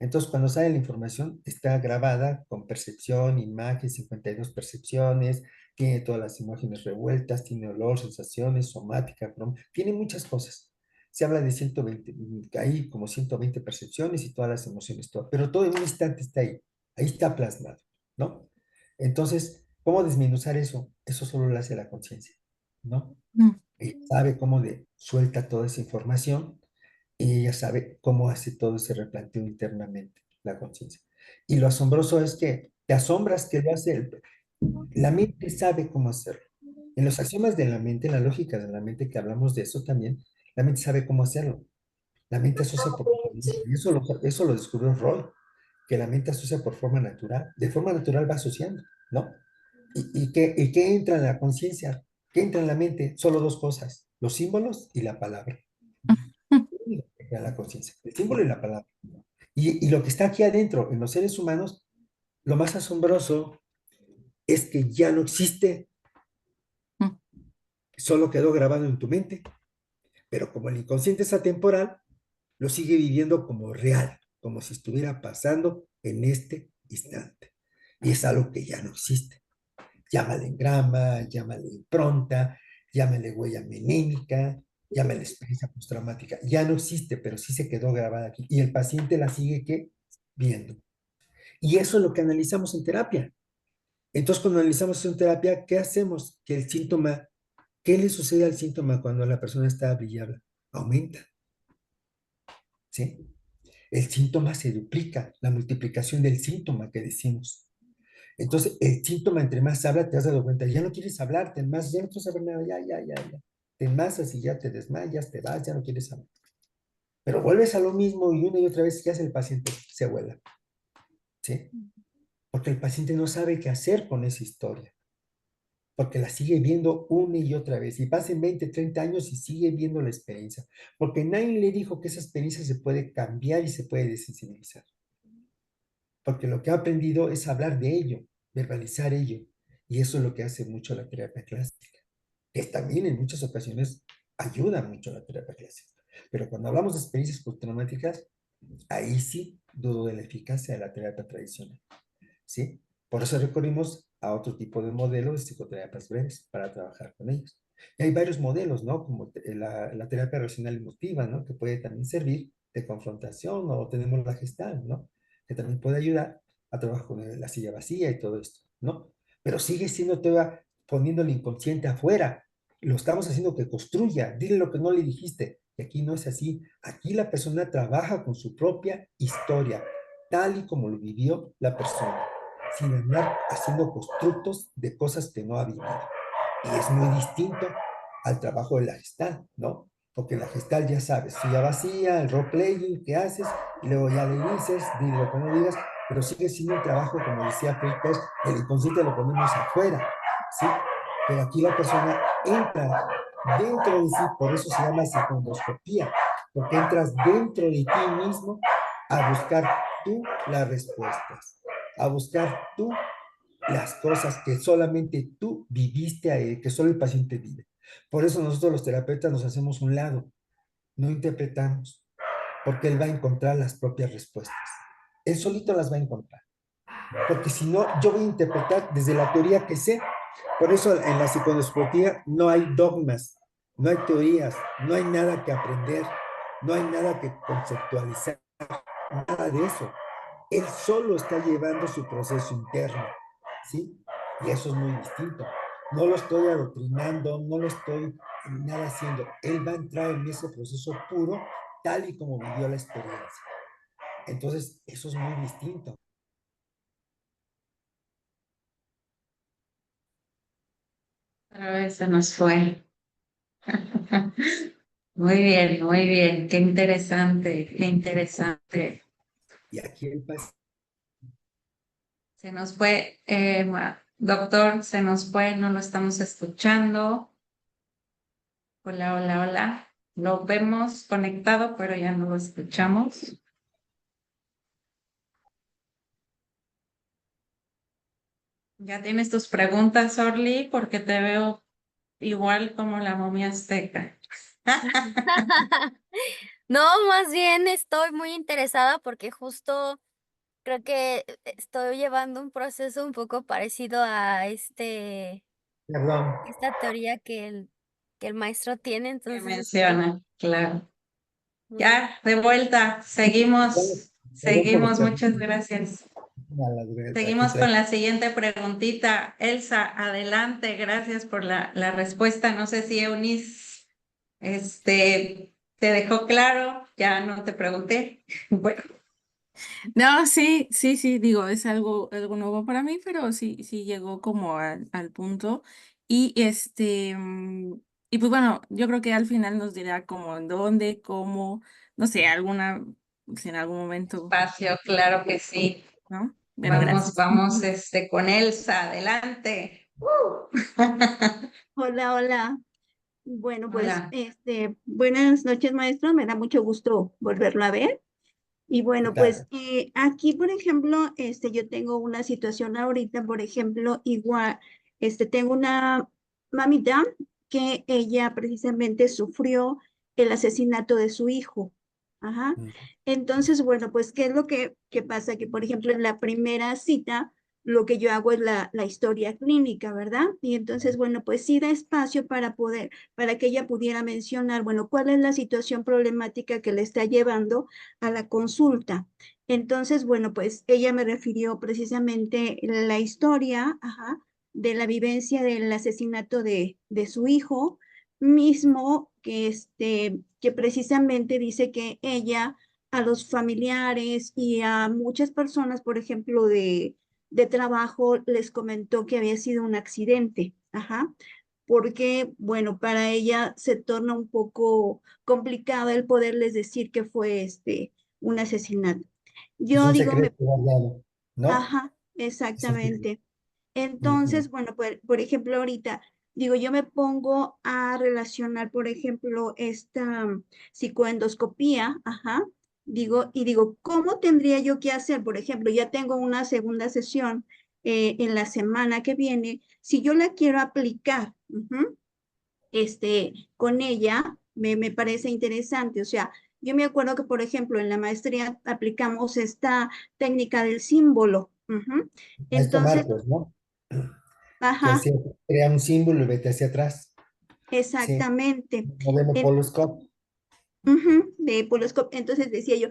Entonces, cuando sale la información, está grabada con percepción, imagen, 52 percepciones, tiene todas las imágenes revueltas, tiene olor, sensaciones, somática, tiene muchas cosas. Se habla de 120, hay como 120 percepciones y todas las emociones, todo, pero todo en un instante está ahí está plasmado, ¿no? Entonces, ¿cómo desmenuzar eso? Eso solo lo hace la conciencia, ¿no? Mm. Ella sabe cómo suelta toda esa información y ella sabe cómo hace todo ese replanteo internamente, la conciencia. Y lo asombroso es que te asombras que lo hace, la mente sabe cómo hacerlo. En los axiomas de la mente, en la lógica de la mente, que hablamos de eso también, la mente sabe cómo hacerlo. La mente asocia por naturaleza. Y eso lo descubrió Roy, que la mente asocia por forma natural. De forma natural va asociando, ¿no? ¿Y qué entra en la conciencia? ¿Qué entra en la mente? Solo dos cosas, los símbolos y la palabra. A la conciencia, el símbolo y la palabra. Y lo que está aquí adentro, en los seres humanos, lo más asombroso es que ya no existe, Mm. solo quedó grabado en tu mente, pero como el inconsciente es atemporal, lo sigue viviendo como real, como si estuviera pasando en este instante. Y es algo que ya no existe. Llámale engrama, llámale impronta, llámale huella menémica, llámale experiencia postraumática. Ya no existe, pero sí se quedó grabada aquí. Y el paciente la sigue ¿qué? Viendo. Y eso es lo que analizamos en terapia. Entonces, cuando analizamos eso en terapia, ¿qué hacemos? Que el síntoma, ¿qué le sucede al síntoma cuando la persona está brillable? Aumenta, ¿sí? El síntoma se duplica, la multiplicación del síntoma que decimos. Entonces, el síntoma, entre más habla, te has dado cuenta, ya no quieres hablar, ya no quieres saber nada, ya. Te enmasas y ya te desmayas, te vas, ya no quieres hablar. Pero vuelves a lo mismo y una y otra vez, ¿qué hace el paciente? Se vuela, ¿sí? Porque el paciente no sabe qué hacer con esa historia, porque la sigue viendo una y otra vez, y pasen 20, 30 años y sigue viendo la experiencia, porque nadie le dijo que esa experiencia se puede cambiar y se puede desensibilizar, porque lo que ha aprendido es hablar de ello, verbalizar ello, y eso es lo que hace mucho la terapia clásica, que también en muchas ocasiones ayuda mucho la terapia clásica. Pero cuando hablamos de experiencias postraumáticas, ahí sí dudo de la eficacia de la terapia tradicional, ¿sí? Por eso recurrimos a otro tipo de modelos de psicoterapias breves para trabajar con ellos. Y hay varios modelos, ¿no? Como la terapia racional emotiva, ¿no? Que puede también servir de confrontación, o tenemos la gestal, ¿no? Que también puede ayudar a trabajar con la silla vacía y todo esto, ¿no? Pero sigue siendo toda poniendo el inconsciente afuera. Lo estamos haciendo que construya. Dile lo que no le dijiste. Y aquí no es así. Aquí la persona trabaja con su propia historia, tal y como lo vivió la persona, sin andar haciendo constructos de cosas que no ha vivido. Y es muy distinto al trabajo de la gestal, ¿no? Porque la gestal ya sabes, silla vacía, el role-playing que haces, y luego ya le dices, dile lo que no digas, pero sigue siendo un trabajo, como decía Friedrich, el inconsciente lo ponemos afuera, ¿sí? Pero aquí la persona entra dentro de sí, por eso se llama psicondoscopía, porque entras dentro de ti mismo a buscar tú las respuestas, a buscar tú las cosas que solamente tú viviste, que solo el paciente vive. Por eso nosotros los terapeutas nos hacemos un lado, no interpretamos, porque él va a encontrar las propias respuestas. Él solito las va a encontrar. Porque si no, yo voy a interpretar desde la teoría que sé. Por eso en la psiconoscopía no hay dogmas, no hay teorías, no hay nada que aprender, no hay nada que conceptualizar, nada de eso. Él solo está llevando su proceso interno, ¿sí? Y eso es muy distinto. No lo estoy adoctrinando, no lo estoy nada haciendo. Él va a entrar en ese proceso puro, tal y como vivió la experiencia. Entonces, eso es muy distinto. Otra vez se nos fue. Muy bien, qué interesante, qué interesante. Y aquí el paciente, Se nos fue, doctor, se nos fue, no lo estamos escuchando. Hola, hola, hola. Lo vemos conectado, pero ya no lo escuchamos. Ya tienes tus preguntas, Orly, porque te veo igual como la momia azteca. No, más bien estoy muy interesada porque justo creo que estoy llevando un proceso un poco parecido a este Perdón. esta teoría que el maestro tiene, Que entonces está menciona, claro. muy Ya, de vuelta, Perdón por los seguimos, muchas perros. gracias. Aquí Seguimos con traigo. la siguiente preguntita. Elsa, adelante, gracias por la respuesta. No sé si Eunice, te dejó claro, ya no te pregunté. Bueno, No, sí, sí, sí, digo, es algo nuevo para mí, pero sí, sí llegó como al punto. Y y pues bueno, yo creo que al final nos dirá como en dónde, cómo, no sé, si en algún momento, espacio, claro que sí. ¿no? Bueno, Vamos, gracias. vamos, con Elsa, adelante. Hola, hola. Bueno, pues, Hola. buenas noches, maestro. Me da mucho gusto volverlo a ver. Y ¿Qué bueno, pues tal? aquí, por ejemplo, yo tengo una situación ahorita, por ejemplo, igual, tengo una mamita que ella precisamente sufrió el asesinato de su hijo. Ajá. Mm. Entonces, bueno, pues, ¿qué es lo que pasa? Que, por ejemplo, en la primera cita, lo que yo hago es la historia clínica, ¿verdad? Y entonces, bueno, pues sí da espacio para que ella pudiera mencionar, bueno, cuál es la situación problemática que le está llevando a la consulta. Entonces, bueno, pues ella me refirió precisamente la historia, ajá, de la vivencia del asesinato de su hijo mismo, que precisamente dice que ella a los familiares y a muchas personas, por ejemplo, de trabajo, les comentó que había sido un accidente, ajá, porque, bueno, para ella se torna un poco complicado el poderles decir que fue un asesinato. Es Yo un digo, secreto guardado, ¿no? ajá, Es un secreto. exactamente. Ujú. Entonces, bueno, por ejemplo, ahorita, digo, yo me pongo a relacionar, por ejemplo, esta psicoendoscopía, ajá, digo, ¿cómo tendría yo que hacer? Por ejemplo, ya tengo una segunda sesión en la semana que viene, si yo la quiero aplicar, ujú, con ella, me parece interesante. O sea, yo me acuerdo que, por ejemplo, en la maestría aplicamos esta técnica del símbolo. Ujú. Maestro Entonces, Marcos, ¿no? Que ajá, hacía, crea un símbolo y vete hacia atrás. Sí, exactamente. modelo Polo Scott. Ujú, de Poloscope. Entonces decía yo,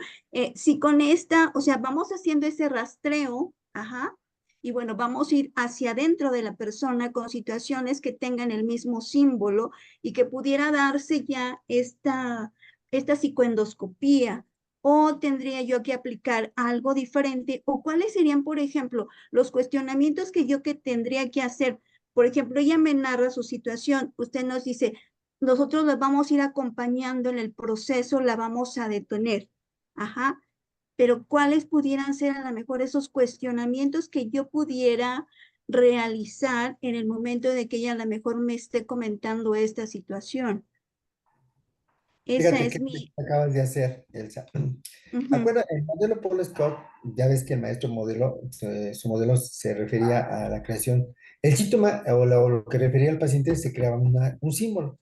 si con esta, o sea, vamos haciendo ese rastreo, ajá, y bueno, vamos a ir hacia adentro de la persona con situaciones que tengan el mismo símbolo y que pudiera darse ya esta psicoendoscopía, o tendría yo que aplicar algo diferente, o cuáles serían, por ejemplo, los cuestionamientos que tendría que hacer. Por ejemplo, ella me narra su situación, usted nos dice, nosotros la vamos a ir acompañando en el proceso, la vamos a detener. Ajá. Pero ¿cuáles pudieran ser a lo mejor esos cuestionamientos que yo pudiera realizar en el momento de que ella a lo mejor me esté comentando esta situación? Esa Fíjate es qué mi... acabas de hacer, Elsa. Ujú, Acuerda, el modelo Paul Scott, ya ves que el maestro modelo, su modelo se refería a la creación. El síntoma o lo que refería al paciente se creaba un símbolo.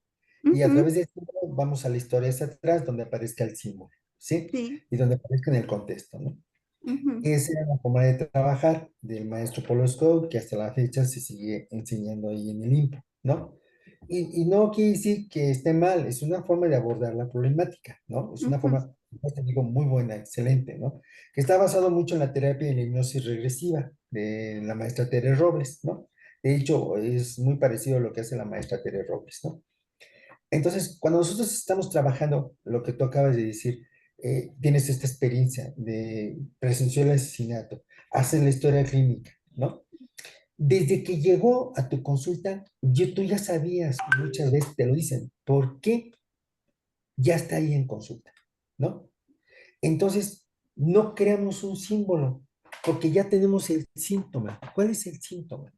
Y a ujú, través de este símbolo vamos a la historia hacia atrás donde aparezca el símbolo, ¿sí? sí, Y donde aparezca en el contexto, ¿no? ujú, Esa era la forma de trabajar del maestro Paulo Scott, que hasta la fecha se sigue enseñando ahí en el IMPO, ¿no? Y no quiere decir que esté mal, es una forma de abordar la problemática, ¿no? Es una ujú, forma, yo te digo, muy buena, excelente, ¿no? Que está basado mucho en la terapia de la hipnosis regresiva de la maestra Tere Robles, ¿no? De hecho, es muy parecido a lo que hace la maestra Tere Robles, ¿no? Entonces, cuando nosotros estamos trabajando, lo que tú acabas de decir, tienes esta experiencia de presenciar el asesinato, haces la historia clínica, ¿no? Desde que llegó a tu consulta, tú ya sabías, muchas veces te lo dicen, ¿por qué ya está ahí en consulta? ¿No? Entonces, no creamos un símbolo, porque ya tenemos el síntoma. ¿Cuál es el síntoma?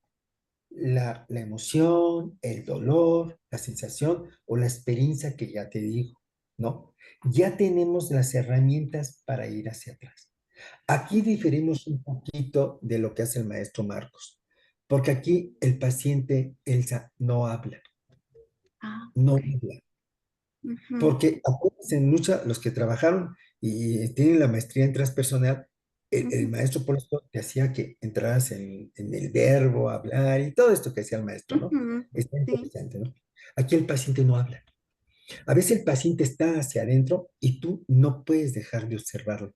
La emoción, el dolor, la sensación o la experiencia que ya te digo, ¿no? Ya tenemos las herramientas para ir hacia atrás. Aquí ujú. diferimos un poquito de lo que hace el maestro Marcos, porque aquí el paciente, Elsa, no habla, Ah, no ok. habla, Ujú, porque acuérdense, los que trabajaron y tienen la maestría en transpersonal, El maestro por esto te hacía que entraras en el verbo, hablar y todo esto que hacía el maestro, ¿no? Ujú, Está sí. interesante, ¿no? Aquí el paciente no habla. A veces el paciente está hacia adentro y tú no puedes dejar de observarlo,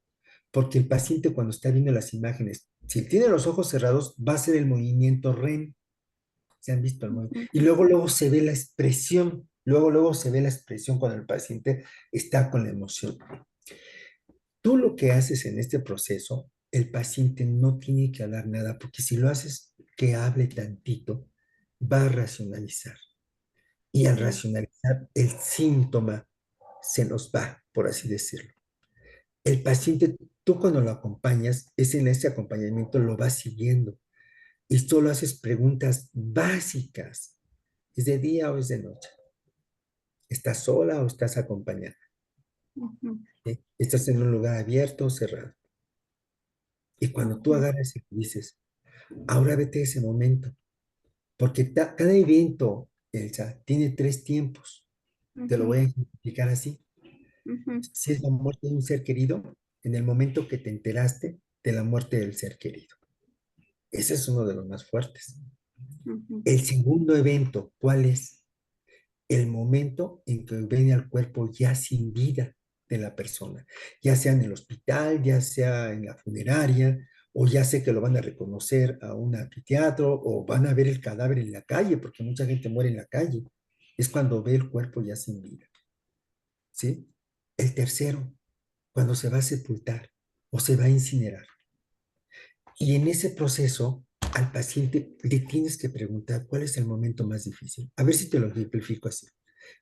porque el paciente cuando está viendo las imágenes, si tiene los ojos cerrados, va a hacer el movimiento REM, se han visto el movimiento, Ujú, y luego se ve la expresión, luego se ve la expresión cuando el paciente está con la emoción. Tú lo que haces en este proceso, el paciente no tiene que hablar nada, porque si lo haces que hable tantito, va a racionalizar. Y al ujú, racionalizar, el síntoma se nos va, por así decirlo. El paciente, tú cuando lo acompañas, es en ese acompañamiento lo vas siguiendo y solo haces preguntas básicas. ¿Es de día o es de noche? ¿Estás sola o estás acompañada? ujú, ¿Sí? ¿Estás en un lugar abierto o cerrado? Y cuando tú ujú, agarras y dices, ahora vete a ese momento, porque cada evento, Elsa, tiene 3 tiempos. Te lo ujú, voy a explicar así. ujú, Si es la muerte de un ser querido, en el momento que te enteraste de la muerte del ser querido. Ese es uno de los más fuertes. ujú, El segundo evento, ¿cuál es? El momento en que viene al cuerpo ya sin vida de la persona, ya sea en el hospital, ya sea en la funeraria, o ya sé que lo van a reconocer a un anfiteatro, o van a ver el cadáver en la calle, porque mucha gente muere en la calle. Es cuando ve el cuerpo ya sin vida, ¿sí? El tercero, cuando se va a sepultar o se va a incinerar. Y en ese proceso, al paciente le tienes que preguntar cuál es el momento más difícil. A ver si te lo ejemplifico así.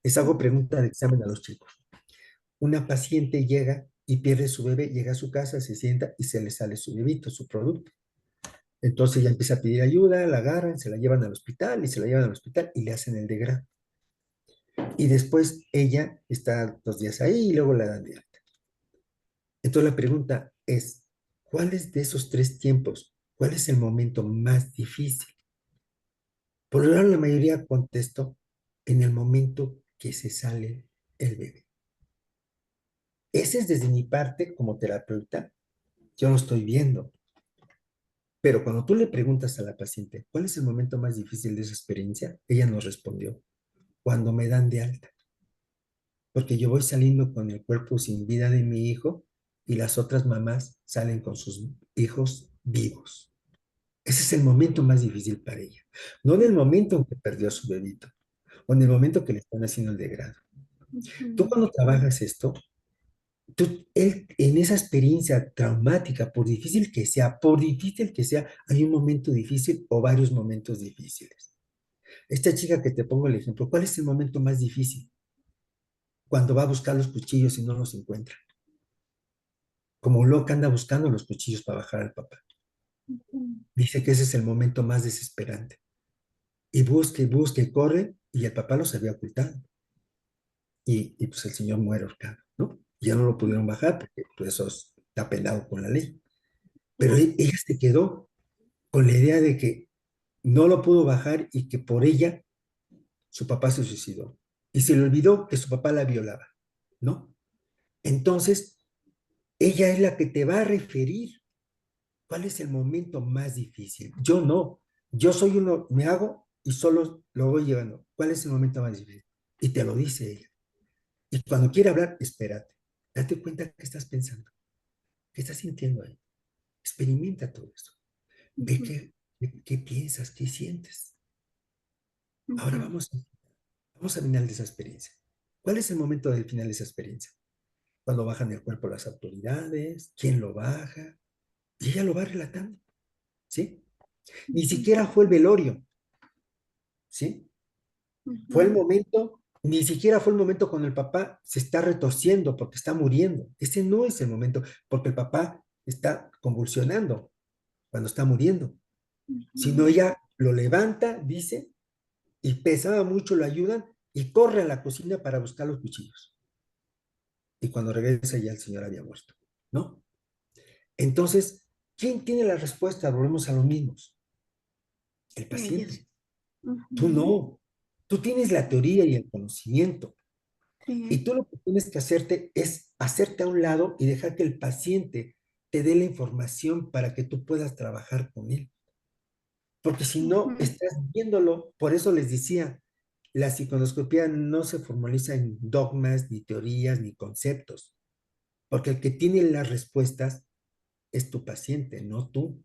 Les hago ujú, pregunta de examen a los chicos. Una paciente llega y pierde su bebé, llega a su casa, se sienta y se le sale su bebito, su producto. Entonces ella empieza a pedir ayuda, la agarran, se la llevan al hospital y se la llevan al hospital y le hacen el degrado. Y después ella está 2 días ahí y luego la dan de alta. Entonces la pregunta es, ¿cuáles de esos 3 tiempos, cuál es el momento más difícil? Por lo general, la mayoría contestó en el momento que se sale el bebé. Ese es desde mi parte como terapeuta, yo lo estoy viendo. Pero cuando tú le preguntas a la paciente, ¿cuál es el momento más difícil de esa experiencia? Ella nos respondió, cuando me dan de alta, porque yo voy saliendo con el cuerpo sin vida de mi hijo y las otras mamás salen con sus hijos vivos. Ese es el momento más difícil para ella. No en el momento en que perdió a su bebito, o en el momento que le están haciendo el degrado. Tú ujú, cuando trabajas esto, él, en esa experiencia traumática, por difícil que sea, hay un momento difícil o varios momentos difíciles. Esta chica que te pongo el ejemplo, ¿cuál es el momento más difícil? Cuando va a buscar los cuchillos y no los encuentra. Como loca anda buscando los cuchillos para bajar al papá. ujú, Dice que ese es el momento más desesperante. Y busca y corre, y el papá los había ocultado. Y pues el señor muere ahorcado, ¿no? Ya no lo pudieron bajar porque pues, eso está penado con la ley. Pero claro, ella se quedó con la idea de que no lo pudo bajar y que por ella su papá se suicidó. Y se le olvidó que su papá la violaba, ¿no? Entonces, ella es la que te va a referir cuál es el momento más difícil. Yo no. Yo soy uno, me hago y solo lo voy llevando. ¿Cuál es el momento más difícil? Y te lo dice ella. Y cuando quiere hablar, espérate. Date cuenta qué estás pensando, qué estás sintiendo ahí. Experimenta todo eso. Ve ujú, qué piensas, qué sientes. Ahora ujú, vamos al final de esa experiencia. ¿Cuál es el momento del final de esa experiencia? Cuando bajan el cuerpo las autoridades, quién lo baja, y ella lo va relatando, ¿sí? Ni ujú, siquiera fue el velorio, ¿sí? Fue el ujú, momento, ni siquiera fue el momento cuando el papá se está retorciendo porque está muriendo. Ese no es el momento, porque el papá está convulsionando cuando está muriendo. Sino ujú, ella lo levanta, dice, y pesaba mucho, lo ayudan y corre a la cocina para buscar los cuchillos. Y cuando regresa ya el señor había muerto, ¿no? Entonces, ¿quién tiene la respuesta? Volvemos a los mismos. El ellos. paciente. Tú Ujú, no. Tú tienes la teoría y el conocimiento. Y sí, tú lo que tienes que hacerte es hacerte a un lado y dejar que el paciente te dé la información para que tú puedas trabajar con él. Porque si no, estás viéndolo. Por eso les decía, la psiconoscopía no se formaliza en dogmas, ni teorías, ni conceptos. Porque el que tiene las respuestas es tu paciente, no tú.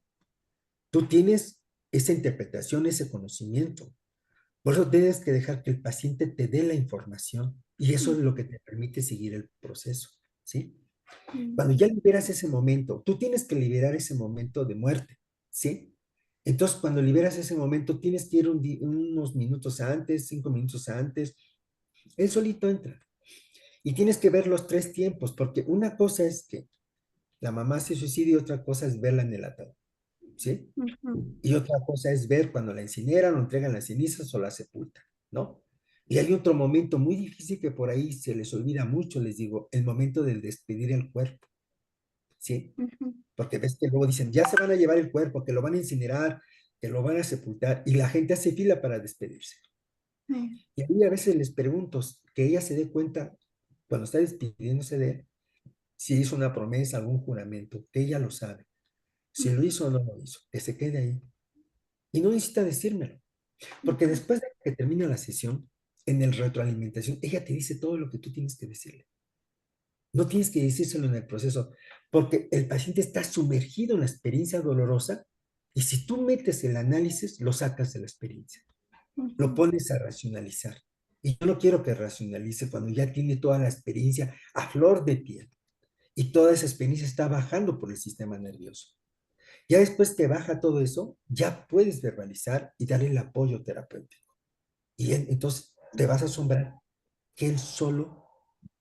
Tú tienes esa interpretación, ese conocimiento. Por eso tienes que dejar que el paciente te dé la información y eso es lo que te permite seguir el proceso, ¿sí? Cuando ya liberas ese momento, tú tienes que liberar ese momento de muerte, ¿sí? Entonces, cuando liberas ese momento, tienes que ir unos minutos antes, 5 minutos antes, él solito entra. Y tienes que ver los 3 tiempos, porque una cosa es que la mamá se suicida y otra cosa es verla en el ataúd, ¿sí? Y otra cosa es ver cuando la incineran o entregan las cenizas o la sepultan, ¿no? Y hay otro momento muy difícil que por ahí se les olvida mucho, les digo, el momento del despedir el cuerpo, ¿sí? Porque ves que luego dicen, ya se van a llevar el cuerpo, que lo van a incinerar, que lo van a sepultar, y la gente hace fila para despedirse. Y a mí a veces les pregunto, que ella se dé cuenta, cuando está despidiéndose de él, si hizo una promesa, algún juramento, que ella lo sabe. Si lo hizo o no lo hizo, que se quede ahí. Y no necesita decírmelo, porque después de que termina la sesión, en el retroalimentación, ella te dice todo lo que tú tienes que decirle. No tienes que decírselo en el proceso, porque el paciente está sumergido en la experiencia dolorosa y si tú metes el análisis, lo sacas de la experiencia, lo pones a racionalizar. Y yo no quiero que racionalice cuando ya tiene toda la experiencia a flor de piel y toda esa experiencia está bajando por el sistema nervioso. Ya después que baja todo eso, ya puedes verbalizar y darle el apoyo terapéutico. Y entonces te vas a asombrar que él solo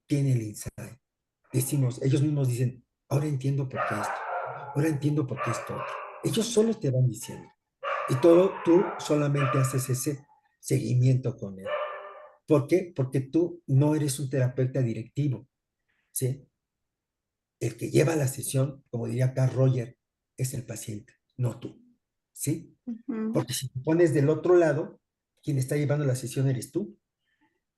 tiene el insight. Decimos, ellos mismos dicen, ahora entiendo por qué esto, ahora entiendo por qué esto otro. Ellos solo te van diciendo. Y todo, tú solamente haces ese seguimiento con él. ¿Por qué? Porque tú no eres un terapeuta directivo, ¿sí? El que lleva la sesión, como diría Carl Roger, es el paciente, no tú, ¿sí? Porque si te pones del otro lado, quien está llevando la sesión eres tú.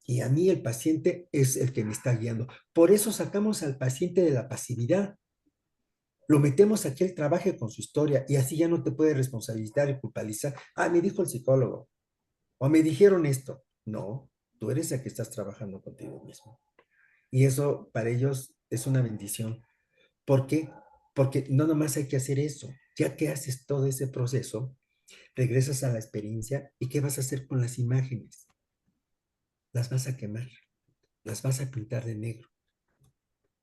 Y a mí el paciente es el que me está guiando. Por eso sacamos al paciente de la pasividad. Lo metemos a que él trabaje con su historia y así ya no te puede responsabilizar y culpabilizar. Ah, me dijo el psicólogo. O me dijeron esto. No, tú eres el que estás trabajando contigo mismo. Y eso para ellos es una bendición. ¿Por qué? Porque no nomás hay que hacer eso. Ya que haces todo ese proceso, regresas a la experiencia y ¿qué vas a hacer con las imágenes? Las vas a quemar, las vas a pintar de negro,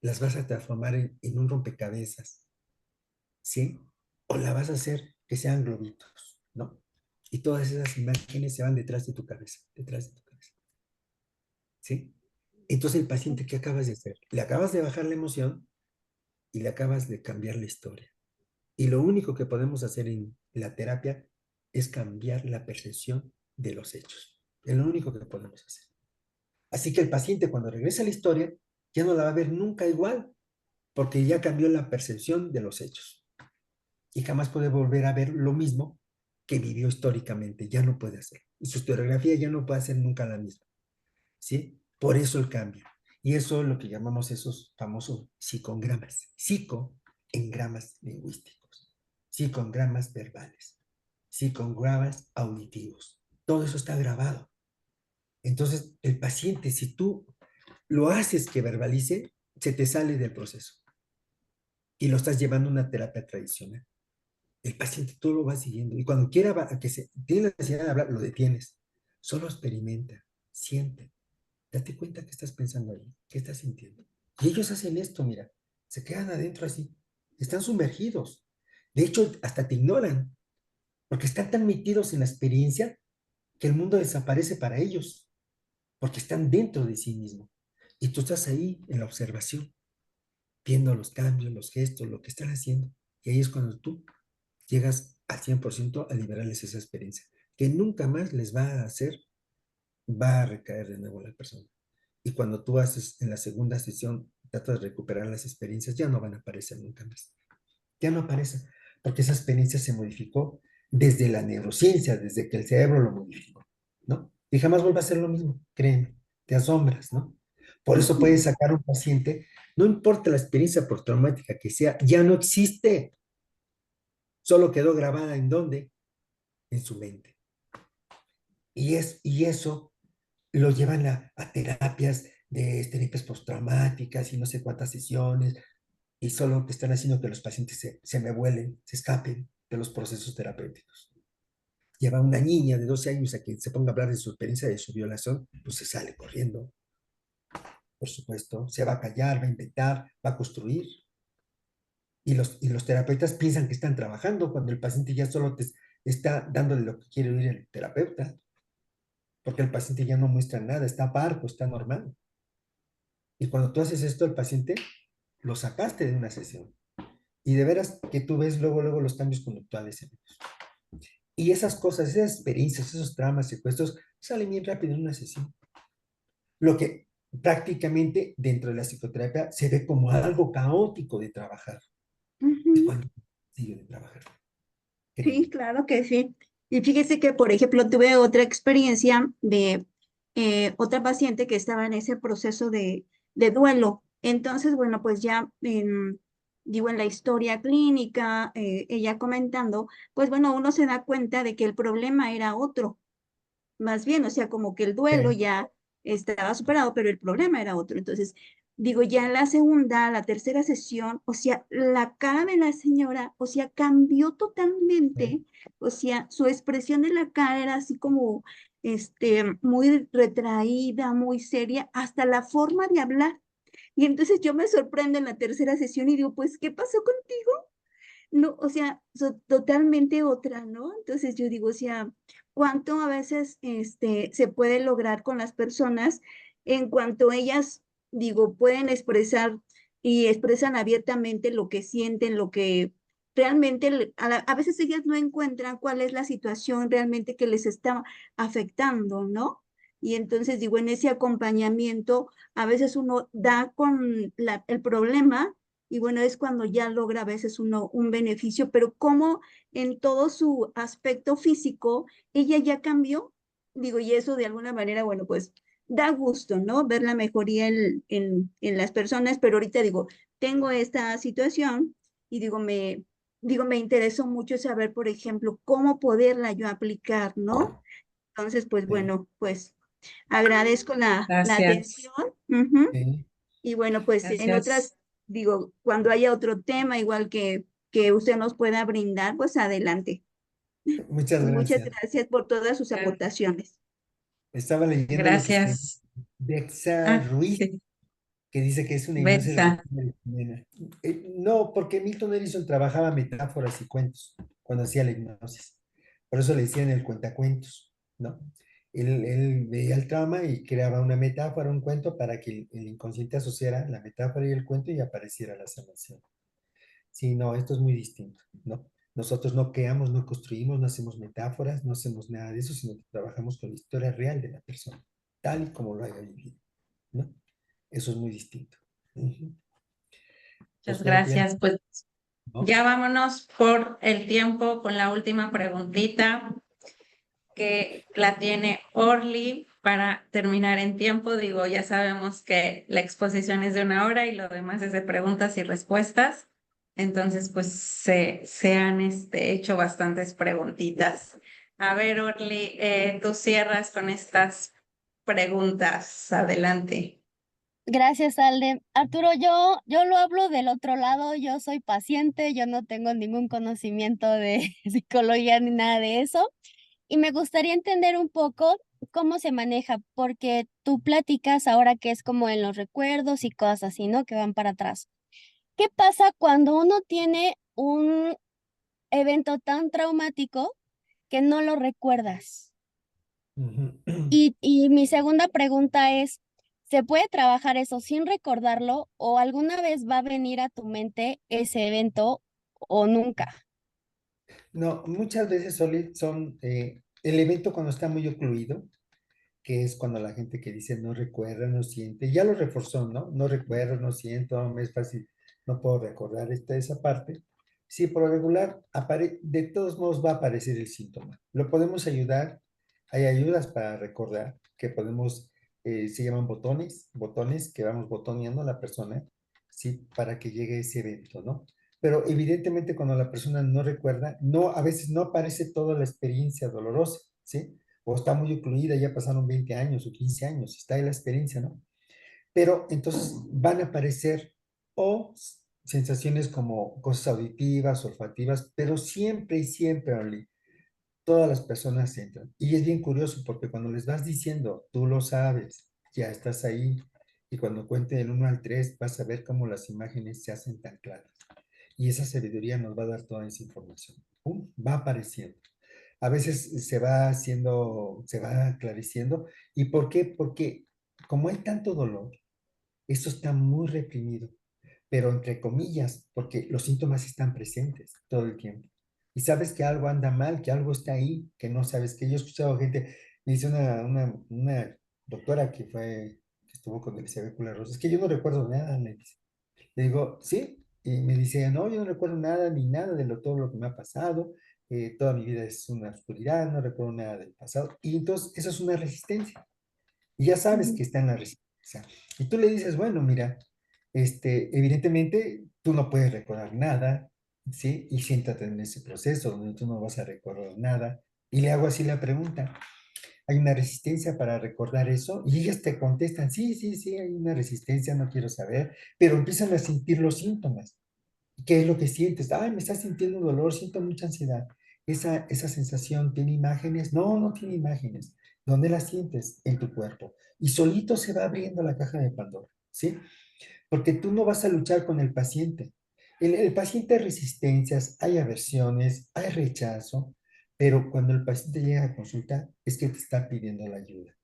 las vas a transformar en un rompecabezas, ¿sí? O la vas a hacer que sean globitos, ¿no? Y todas esas imágenes se van detrás de tu cabeza, ¿sí? Entonces el paciente, ¿qué acabas de hacer? Le acabas de bajar la emoción y le acabas de cambiar la historia. Y lo único que podemos hacer en la terapia es cambiar la percepción de los hechos. Es lo único que podemos hacer. Así que el paciente cuando regresa a la historia ya no la va a ver nunca igual, porque ya cambió la percepción de los hechos. Y jamás puede volver a ver lo mismo que vivió históricamente. Ya no puede hacer. Y su historiografía ya no puede ser nunca la misma. ¿Sí? Por eso el cambio. Y eso es lo que llamamos esos famosos psicogramas. Psico en gramas lingüísticos. Psicogramas verbales. Psicogramas auditivos. Todo eso está grabado. Entonces, el paciente, si tú lo haces que verbalice, se te sale del proceso y lo estás llevando a una terapia tradicional. El paciente tú lo vas siguiendo y cuando quiera que tiene la necesidad de hablar, lo detienes. Solo experimenta, siente, date cuenta que estás pensando ahí, qué estás sintiendo. Y ellos hacen esto, mira, se quedan adentro así, están sumergidos. De hecho, hasta te ignoran, porque están tan metidos en la experiencia que el mundo desaparece para ellos, porque están dentro de sí mismos. Y tú estás ahí en la observación, viendo los cambios, los gestos, lo que están haciendo. Y ahí es cuando tú llegas al 100% a liberarles esa experiencia, que nunca más les va a hacer, va a recaer de nuevo la persona. Y cuando tú haces en la segunda sesión, tratas de recuperar las experiencias, ya no van a aparecer nunca más. Ya no aparecen, porque esa experiencia se modificó desde la neurociencia, desde que el cerebro lo modificó, ¿no? Y jamás vuelve a ser lo mismo, créeme, te asombras, ¿no? Por eso Ujú. puedes sacar un paciente, no importa la experiencia postraumática que sea, ya no existe, solo quedó grabada ¿en dónde? En su mente. Y eso lo llevan a terapias de terapias postraumáticas y no sé cuántas sesiones, y solo que están haciendo que los pacientes se me vuelen, se escapen de los procesos terapéuticos. Lleva una niña de 12 años a que se ponga a hablar de su experiencia, de su violación, pues se sale corriendo, por supuesto, se va a callar, va a inventar, va a construir. Y los terapeutas piensan que están trabajando cuando el paciente ya solo te está dándole lo que quiere oír el terapeuta, porque el paciente ya no muestra nada, está parco, está normal. Y cuando tú haces esto, el paciente lo sacaste de una sesión. Y de veras que tú ves luego, luego los cambios conductuales en ellos. Y esas cosas, esas experiencias, esos traumas, secuestros, salen bien rápido en una sesión. Lo que prácticamente dentro de la psicoterapia se ve como algo caótico de trabajar. Es Ujú. cuando sigue de trabajar. Sí, Créeme. claro que sí. Y fíjese que, por ejemplo, tuve otra experiencia de otra paciente que estaba en ese proceso de duelo. Entonces, bueno, pues ya digo, en la historia clínica, ella comentando, pues bueno, uno se da cuenta de que el problema era otro, más bien, o sea, como que el duelo Sí, ya estaba superado, pero el problema era otro. Entonces, digo, ya en la segunda, la tercera sesión, o sea, la cara de la señora, o sea, cambió sí, totalmente, o sea, su expresión de la cara era así como, muy retraída, muy seria, hasta la forma de hablar. Y entonces yo me sorprendo en la tercera sesión y digo, pues, ¿qué pasó contigo? No, o sea, totalmente otra, ¿no? Entonces yo digo, o sea, cuánto a veces se puede lograr con las personas en cuanto ellas, digo, pueden expresar y expresan abiertamente lo que sienten, lo que realmente, a veces ellas no encuentran cuál es la situación realmente que les está afectando, ¿no? Y entonces digo, en ese acompañamiento, a veces uno da con el problema y bueno, es cuando ya logra a veces uno un beneficio, pero como en todo su aspecto físico, ella ya cambió, digo, y eso de alguna manera, bueno, pues da gusto, ¿no? Ver la mejoría en las personas, pero ahorita digo, tengo esta situación y digo, me interesó mucho saber, por ejemplo, cómo poderla yo aplicar, ¿no? Entonces, pues sí, bueno, pues agradezco la Gracias. atención. Ujú. sí. Y bueno, pues en Gracias. otras, digo, cuando haya otro tema igual que usted nos pueda brindar, pues adelante. Muchas Y muchas gracias. gracias por todas sus Gra- Sí. aportaciones. Estaba leyendo lo que escribió Gracias. Dexa Ah, Ruiz, sí. que dice que es una hipnosis Betsa. regresiva leuciniana. No, porque Milton Erickson trabajaba metáforas y cuentos cuando hacía la hipnosis. Por eso le decían el cuentacuentos, ¿no? Él veía el trauma y creaba una metáfora, un cuento para que el inconsciente asociara la metáfora y el cuento y apareciera la sanación. Sí, no, esto es muy distinto, ¿no? Nosotros no creamos, no construimos, no hacemos metáforas, no hacemos nada de eso, sino que trabajamos con la historia real de la persona, tal y como lo haya vivido, ¿no? Eso es muy distinto. Ujú. Muchas Posterapia, gracias. Pues ¿no? ya vámonos por el tiempo con la última preguntita que la tiene Orly para terminar en tiempo. Digo, ya sabemos que la exposición es de 1 hora y lo demás es de preguntas y respuestas. Entonces, pues se han hecho bastantes preguntitas. A ver, Orly, tú cierras con estas preguntas. Adelante. Gracias, Alde. Arturo, yo lo hablo del otro lado, yo soy paciente, yo no tengo ningún conocimiento de psicología ni nada de eso. Y me gustaría entender un poco cómo se maneja, porque tú platicas ahora que es como en los recuerdos y cosas así, ¿no? Que van para atrás. ¿Qué pasa cuando uno tiene un evento tan traumático que no lo recuerdas? Ujú. Y mi segunda pregunta es, ¿se puede trabajar eso sin recordarlo o alguna vez va a venir a tu mente ese evento o nunca? No, muchas veces son el evento cuando está muy ocluido, que es cuando la gente que dice no recuerda, no siente, ya lo reforzó, ¿no? No recuerdo, no siento, me es fácil, no puedo recordar esa parte. Sí, por lo regular, de todos modos va a aparecer el síntoma. Lo podemos ayudar, hay ayudas para recordar, que podemos se llaman botones que vamos botoneando a la persona, ¿sí? Para que llegue ese evento, ¿no? Pero evidentemente cuando la persona no recuerda, no, a veces no aparece toda la experiencia dolorosa, ¿sí? O está muy ocluida, ya pasaron 20 años o 15 años, está ahí la experiencia, ¿no? Pero entonces van a aparecer o sensaciones como cosas auditivas, olfativas, pero siempre y siempre, Oli, todas las personas entran. Y es bien curioso porque cuando les vas diciendo, tú lo sabes, ya estás ahí, y cuando cuente del 1 al 3, vas a ver cómo las imágenes se hacen tan claras. Y esa sabiduría nos va a dar toda esa información. ¡Pum! Va apareciendo. A veces se va haciendo, se va aclareciendo. ¿Y por qué? Porque como hay tanto dolor, esto está muy reprimido, pero entre comillas, porque los síntomas están presentes todo el tiempo. Y sabes que algo anda mal, que algo está ahí, que no sabes, que yo he escuchado gente, me dice una doctora que estuvo con Elizabeth Kubler-Ross, es que yo no recuerdo nada, me dice. Le digo, sí, y me dice, no, yo no recuerdo nada, ni nada de todo lo que me ha pasado, toda mi vida es una oscuridad, no recuerdo nada del pasado. Y entonces, eso es una resistencia. Y ya sabes que está en la resistencia. Y tú le dices, bueno, mira, evidentemente tú no puedes recordar nada, ¿sí? Y siéntate en ese proceso donde tú no vas a recordar nada. Y le hago así la pregunta, ¿hay una resistencia para recordar eso? Y ellas te contestan, sí, sí, sí, hay una resistencia, no quiero saber, pero empiezan a sentir los síntomas. ¿Qué es lo que sientes? Ay, me estás sintiendo dolor, siento mucha ansiedad. Esa sensación tiene imágenes. No, no tiene imágenes. ¿Dónde la sientes? En tu cuerpo. Y solito se va abriendo la caja de Pandora, ¿sí? Porque tú no vas a luchar con el paciente. El paciente hay resistencias, hay aversiones, hay rechazo, pero cuando el paciente llega a consulta es que te está pidiendo la ayuda.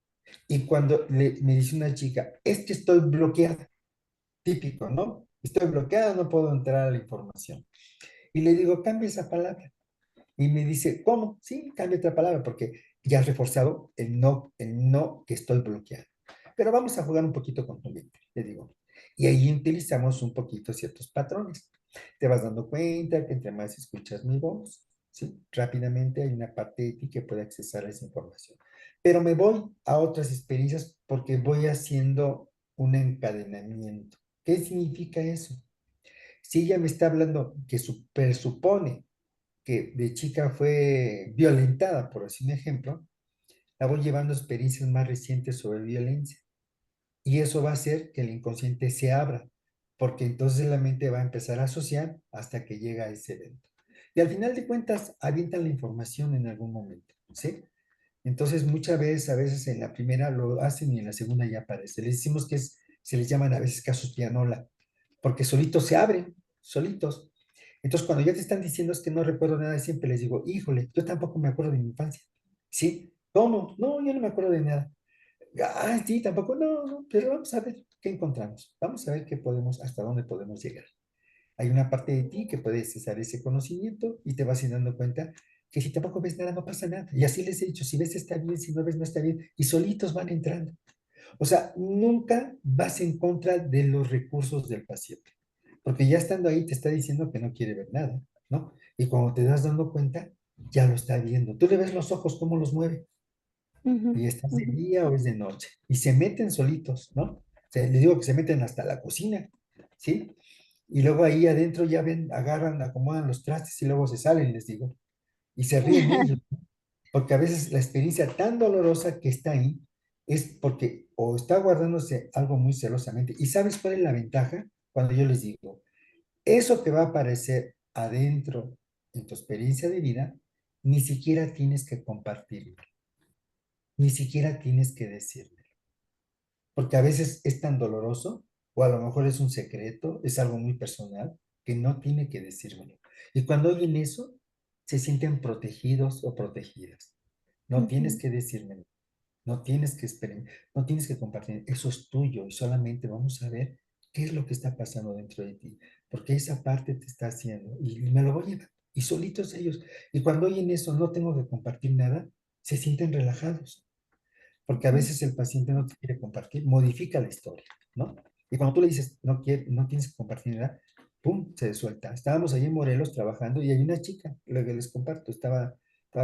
Y cuando me dice una chica, es que estoy bloqueada, típico, ¿no? Estoy bloqueada, no puedo entrar a la información. Y le digo, cambia esa palabra. Y me dice, ¿cómo? Sí, cambia otra palabra, porque ya has reforzado el no que estoy bloqueado. Pero vamos a jugar un poquito con tu mente, le digo. Y ahí utilizamos un poquito ciertos patrones. Te vas dando cuenta que entre más escuchas mi voz, ¿sí? Rápidamente hay una parte de ti que puede accesar a esa información. Pero me voy a otras experiencias porque voy haciendo un encadenamiento. ¿Qué significa eso? Si ella me está hablando que presupone que de chica fue violentada, por así un ejemplo, la voy llevando a experiencias más recientes sobre violencia. Y eso va a hacer que el inconsciente se abra, porque entonces la mente va a empezar a asociar hasta que llega a ese evento. Y al final de cuentas, avientan la información en algún momento, ¿sí? Entonces, muchas veces, a veces en la primera lo hacen y en la segunda ya aparece. Les decimos que se les llaman a veces casos pianola, porque solitos se abren, solitos. Entonces, cuando ya te están diciendo es que no recuerdo nada, siempre les digo, híjole, yo tampoco me acuerdo de mi infancia. ¿Sí? ¿Cómo? No, yo no me acuerdo de nada. Ah, sí, tampoco, no, no, pero vamos a ver qué encontramos. Vamos a ver qué podemos, hasta dónde podemos llegar. Hay una parte de ti que puede cesar ese conocimiento y te vas dando cuenta que si tampoco ves nada, no pasa nada. Y así les he dicho, si ves está bien, si no ves no está bien, y solitos van entrando. O sea, nunca vas en contra de los recursos del paciente, porque ya estando ahí te está diciendo que no quiere ver nada, ¿no? Y cuando te das dando cuenta, ya lo está viendo. Tú le ves los ojos, cómo los mueve, Ujú, y estás de ujú. día o es de noche, y se meten solitos, ¿no? O sea, les digo que se meten hasta la cocina, ¿sí? Y luego ahí adentro ya ven, agarran, acomodan los trastes y luego se salen, les digo, y se ríen ellos, porque a veces la experiencia tan dolorosa que está ahí es porque o está guardándose algo muy celosamente. ¿Y sabes cuál es la ventaja? Cuando yo les digo, eso que va a aparecer adentro en tu experiencia de vida, ni siquiera tienes que compartirlo, ni siquiera tienes que decirlo, porque a veces es tan doloroso, o a lo mejor es un secreto, es algo muy personal, que no tiene que decírmelo. Y cuando oyen eso, se sienten protegidos o protegidas. No tienes Ujú. que decírmelo. No tienes que no tienes que compartir, eso es tuyo y solamente vamos a ver qué es lo que está pasando dentro de ti, porque esa parte te está haciendo y me lo voy a llevar y solitos ellos. Y cuando oyen eso, no tengo que compartir nada, se sienten relajados, porque a veces el paciente no te quiere compartir, modifica la historia, ¿no? Y cuando tú le dices, no tienes que compartir nada, ¡pum!, se suelta. Estábamos allí en Morelos trabajando y hay una chica, lo que les comparto, estaba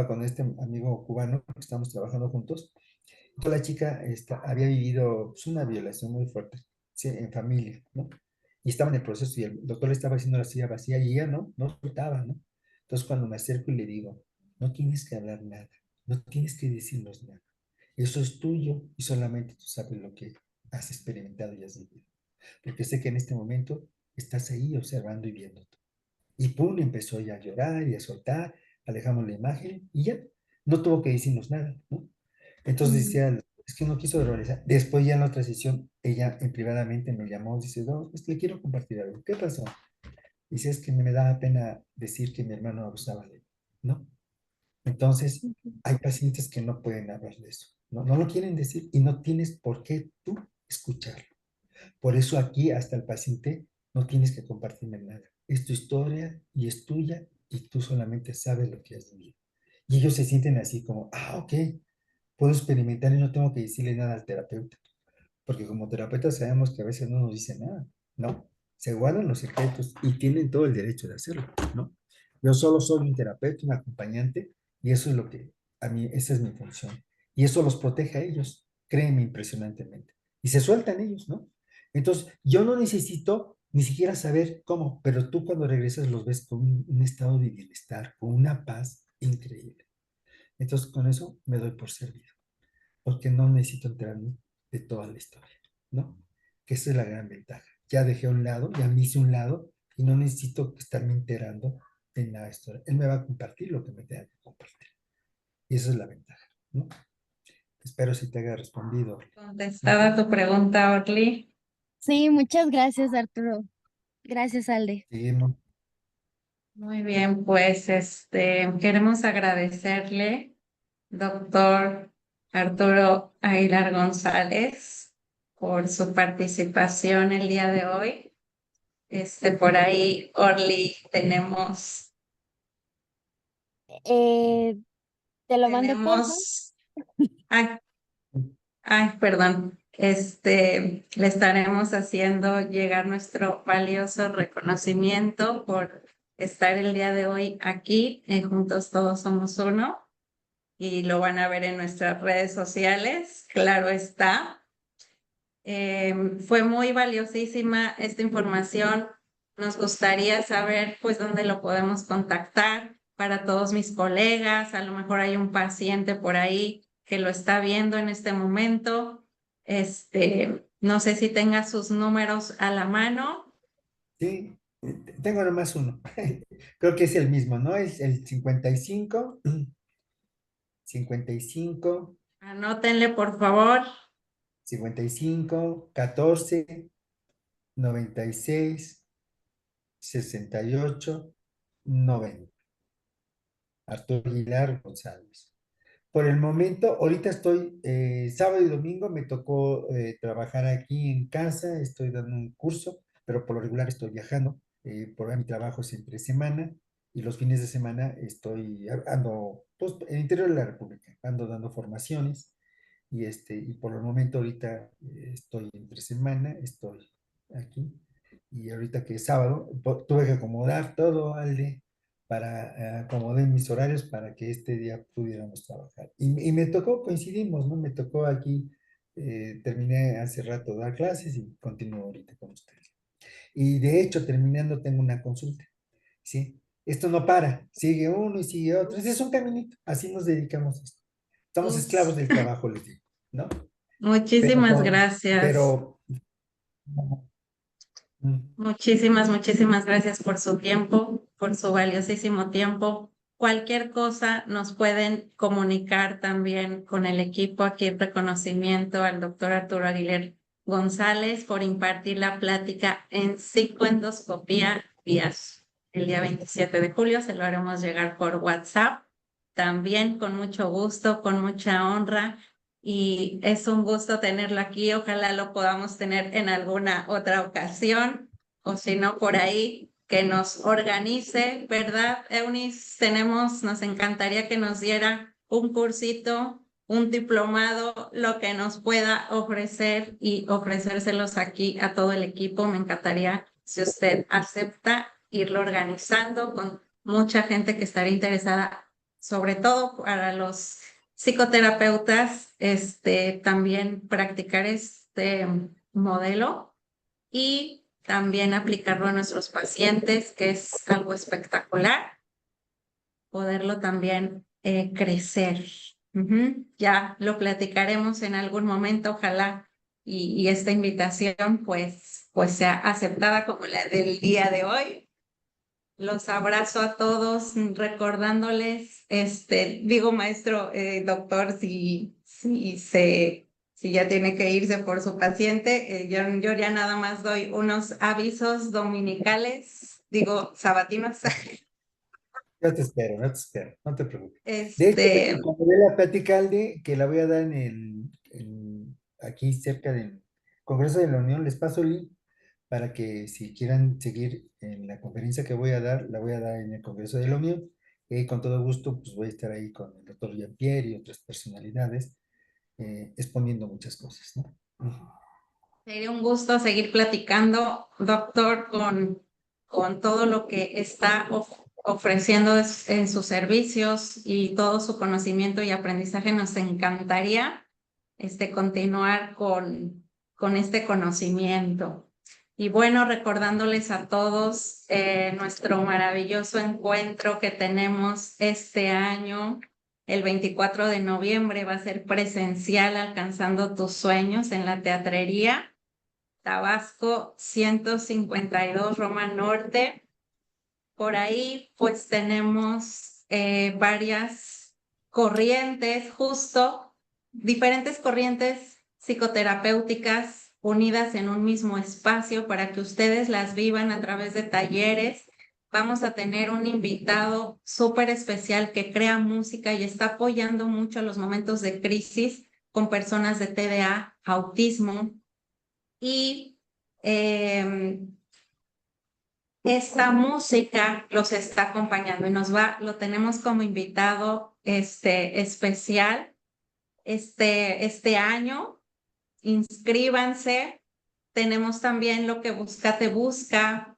con este amigo cubano, que estábamos trabajando juntos, la chica había vivido pues, una violación muy fuerte, sí, en familia, ¿no? Y estaba en el proceso y el doctor le estaba haciendo la silla vacía y ella no soltaba, ¿no? Entonces cuando me acerco y le digo, no tienes que hablar nada, no tienes que decirnos nada. Eso es tuyo y solamente tú sabes lo que has experimentado y has vivido. Porque sé que en este momento estás ahí observando y viendo. Y pum, empezó ya a llorar y a soltar, alejamos la imagen y ya, no tuvo que decirnos nada, ¿no? Entonces decía, es que no quiso verbalizar. Después ya en la otra sesión, ella en privadamente me llamó, dice, no, pues le quiero compartir algo. ¿Qué pasó? Dice, es que me daba pena decir que mi hermano abusaba de él, ¿no? Entonces, hay pacientes que no pueden hablar de eso, ¿no? No lo quieren decir y no tienes por qué tú escucharlo. Por eso aquí hasta el paciente no tienes que compartirme nada. Es tu historia y es tuya y tú solamente sabes lo que has vivido. Y ellos se sienten así como, ok, puedo experimentar y no tengo que decirle nada al terapeuta. Porque como terapeutas sabemos que a veces no nos dicen nada, ¿no? Se guardan los secretos y tienen todo el derecho de hacerlo, ¿no? Yo solo soy un terapeuta, un acompañante, y eso es lo que, a mí, esa es mi función. Y eso los protege a ellos, créeme impresionantemente. Y se sueltan ellos, ¿no? Entonces, yo no necesito ni siquiera saber cómo, pero tú cuando regresas los ves con un estado de bienestar, con una paz increíble. Entonces, con eso me doy por servido porque no necesito enterarme de toda la historia, ¿no? Que esa es la gran ventaja. Ya dejé a un lado, ya me hice un lado y no necesito estarme enterando de nada de historia. Él me va a compartir lo que me tenga que compartir. Y esa es la ventaja, ¿no? Espero si te haya respondido. Contestada tu pregunta, Orly. Sí, muchas gracias, Arturo. Gracias, Alde. Seguimos. Muy bien, pues queremos agradecerle, doctor Arturo Aguilar González, por su participación el día de hoy. Por ahí, Orly, Eh, Te lo mando porfa. tenemos, ay, perdón, le estaremos haciendo llegar nuestro valioso reconocimiento por estar el día de hoy aquí, Juntos Todos Somos Uno, y lo van a ver en nuestras redes sociales, claro está. Fue muy valiosísima esta información. Nos gustaría saber, pues, dónde lo podemos contactar para todos mis colegas. A lo mejor hay un paciente por ahí que lo está viendo en este momento. No sé si tenga sus números a la mano. Sí, tengo nomás uno. Creo que es el mismo, ¿no? Es el 55, 55, Anótenle, por favor. 55, 14, 96, 68, 90. Arturo Aguilar González. Por el momento, ahorita estoy, sábado y domingo me tocó trabajar aquí en casa, estoy dando un curso, pero por lo regular estoy viajando, por mi trabajo es entre semana y los fines de semana ando pues, en el interior de la República, ando dando formaciones y por el momento ahorita estoy entre semana, estoy aquí y ahorita que es sábado, tuve que acomodar todo, Alde, para acomodar mis horarios para que este día pudiéramos trabajar. Y me tocó, coincidimos, ¿no? Me tocó aquí, terminé hace rato de dar clases y continúo ahorita con ustedes. Y de hecho, terminando, tengo una consulta, ¿sí? Esto no para, sigue uno y sigue otro, es un caminito, así nos dedicamos a esto. Estamos esclavos Ups. del trabajo, les digo, ¿no? Pero, Muchísimas gracias. pero, mm, Muchísimas gracias por su tiempo, por su valiosísimo tiempo. Cualquier cosa nos pueden comunicar también con el equipo. Aquí en reconocimiento al doctor Arturo Aguilar González por impartir la plática en psicoendoscopía vías. El día 27 de julio se lo haremos llegar por WhatsApp. También con mucho gusto, con mucha honra. Y es un gusto tenerlo aquí. Ojalá lo podamos tener en alguna otra ocasión o si no por ahí que nos organice, ¿verdad, Eunice? Nos encantaría que nos diera un cursito, un diplomado, lo que nos pueda ofrecer y ofrecérselos aquí a todo el equipo. Me encantaría si usted acepta irlo organizando con mucha gente que estaría interesada, sobre todo para los psicoterapeutas, también practicar este modelo y también aplicarlo a nuestros pacientes, que es algo espectacular, poderlo también crecer. Ya lo platicaremos en algún momento, ojalá, y esta invitación pues sea aceptada como la del día de hoy. Los abrazo a todos, recordándoles, digo maestro, doctor, si ya tiene que irse por su paciente, yo ya nada más doy unos avisos dominicales, digo sabatinos. Yo te espero, no te espero, no te preocupes. De hecho, cuando dé la plática, Alde, que la voy a dar aquí cerca del Congreso de la Unión, les paso el link para que si quieran seguir en la conferencia que voy a dar, la voy a dar en el Congreso de la Unión. Y con todo gusto, pues voy a estar ahí con el doctor Jean-Pierre y otras personalidades exponiendo muchas cosas, ¿no? Sería un gusto seguir platicando, doctor, con todo lo que está ofreciendo en sus servicios y todo su conocimiento y aprendizaje. Nos encantaría continuar con este conocimiento. Y bueno, recordándoles a todos nuestro maravilloso encuentro que tenemos este año. El 24 de noviembre va a ser presencial, Alcanzando tus sueños, en la Teatrería Tabasco 152 Roma Norte. Por ahí pues tenemos varias corrientes, justo diferentes corrientes psicoterapéuticas unidas en un mismo espacio para que ustedes las vivan a través de talleres. Vamos a tener un invitado súper especial que crea música y está apoyando mucho los momentos de crisis con personas de TDA, autismo, y esta música los está acompañando y lo tenemos como invitado especial este año. Inscríbanse. Tenemos también Lo que busca te busca,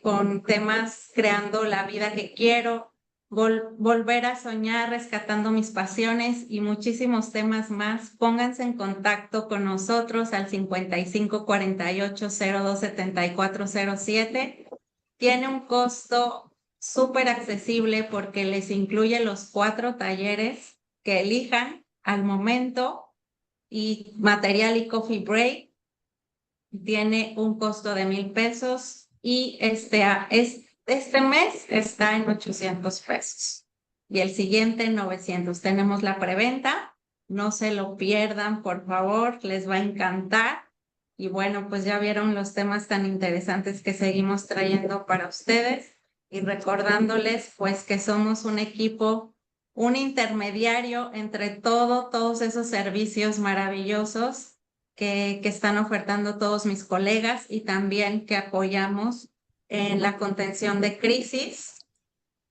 con temas creando la vida que quiero, volver a soñar, rescatando mis pasiones y muchísimos temas más. Pónganse en contacto con nosotros al 55 48 02 74 07. Tiene un costo súper accesible porque les incluye los 4 talleres que elijan al momento y material y coffee break. Tiene un costo de 1,000 pesos y este mes está en 800 pesos y el siguiente en 900. Tenemos la preventa, no se lo pierdan, por favor, les va a encantar. Y bueno, pues ya vieron los temas tan interesantes que seguimos trayendo para ustedes y recordándoles pues que somos un equipo, un intermediario entre todos esos servicios maravillosos que están ofertando todos mis colegas y también que apoyamos en la contención de crisis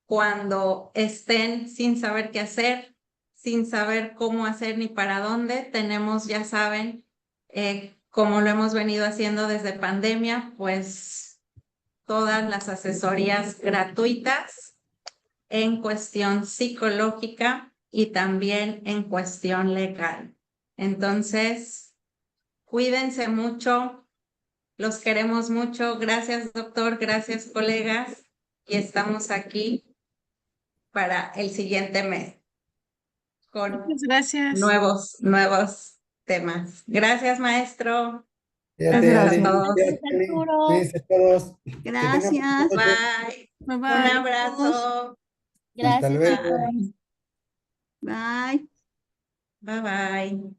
cuando estén sin saber qué hacer, sin saber cómo hacer ni para dónde. Tenemos, ya saben, como lo hemos venido haciendo desde pandemia, pues todas las asesorías gratuitas en cuestión psicológica y también en cuestión legal. Entonces, cuídense mucho, los queremos mucho. Gracias, doctor, gracias, colegas, y estamos aquí para el siguiente mes con Muchas gracias. nuevos temas. Gracias, maestro. Fíjate, Gracias Ale, a todos. cuídate, Ale, Arturo. cuídense todos. Que tengan Gracias. buena noche. Bye. Bye Un bye. abrazo. Hasta Gracias, luego. chicos. Bye. Bye bye.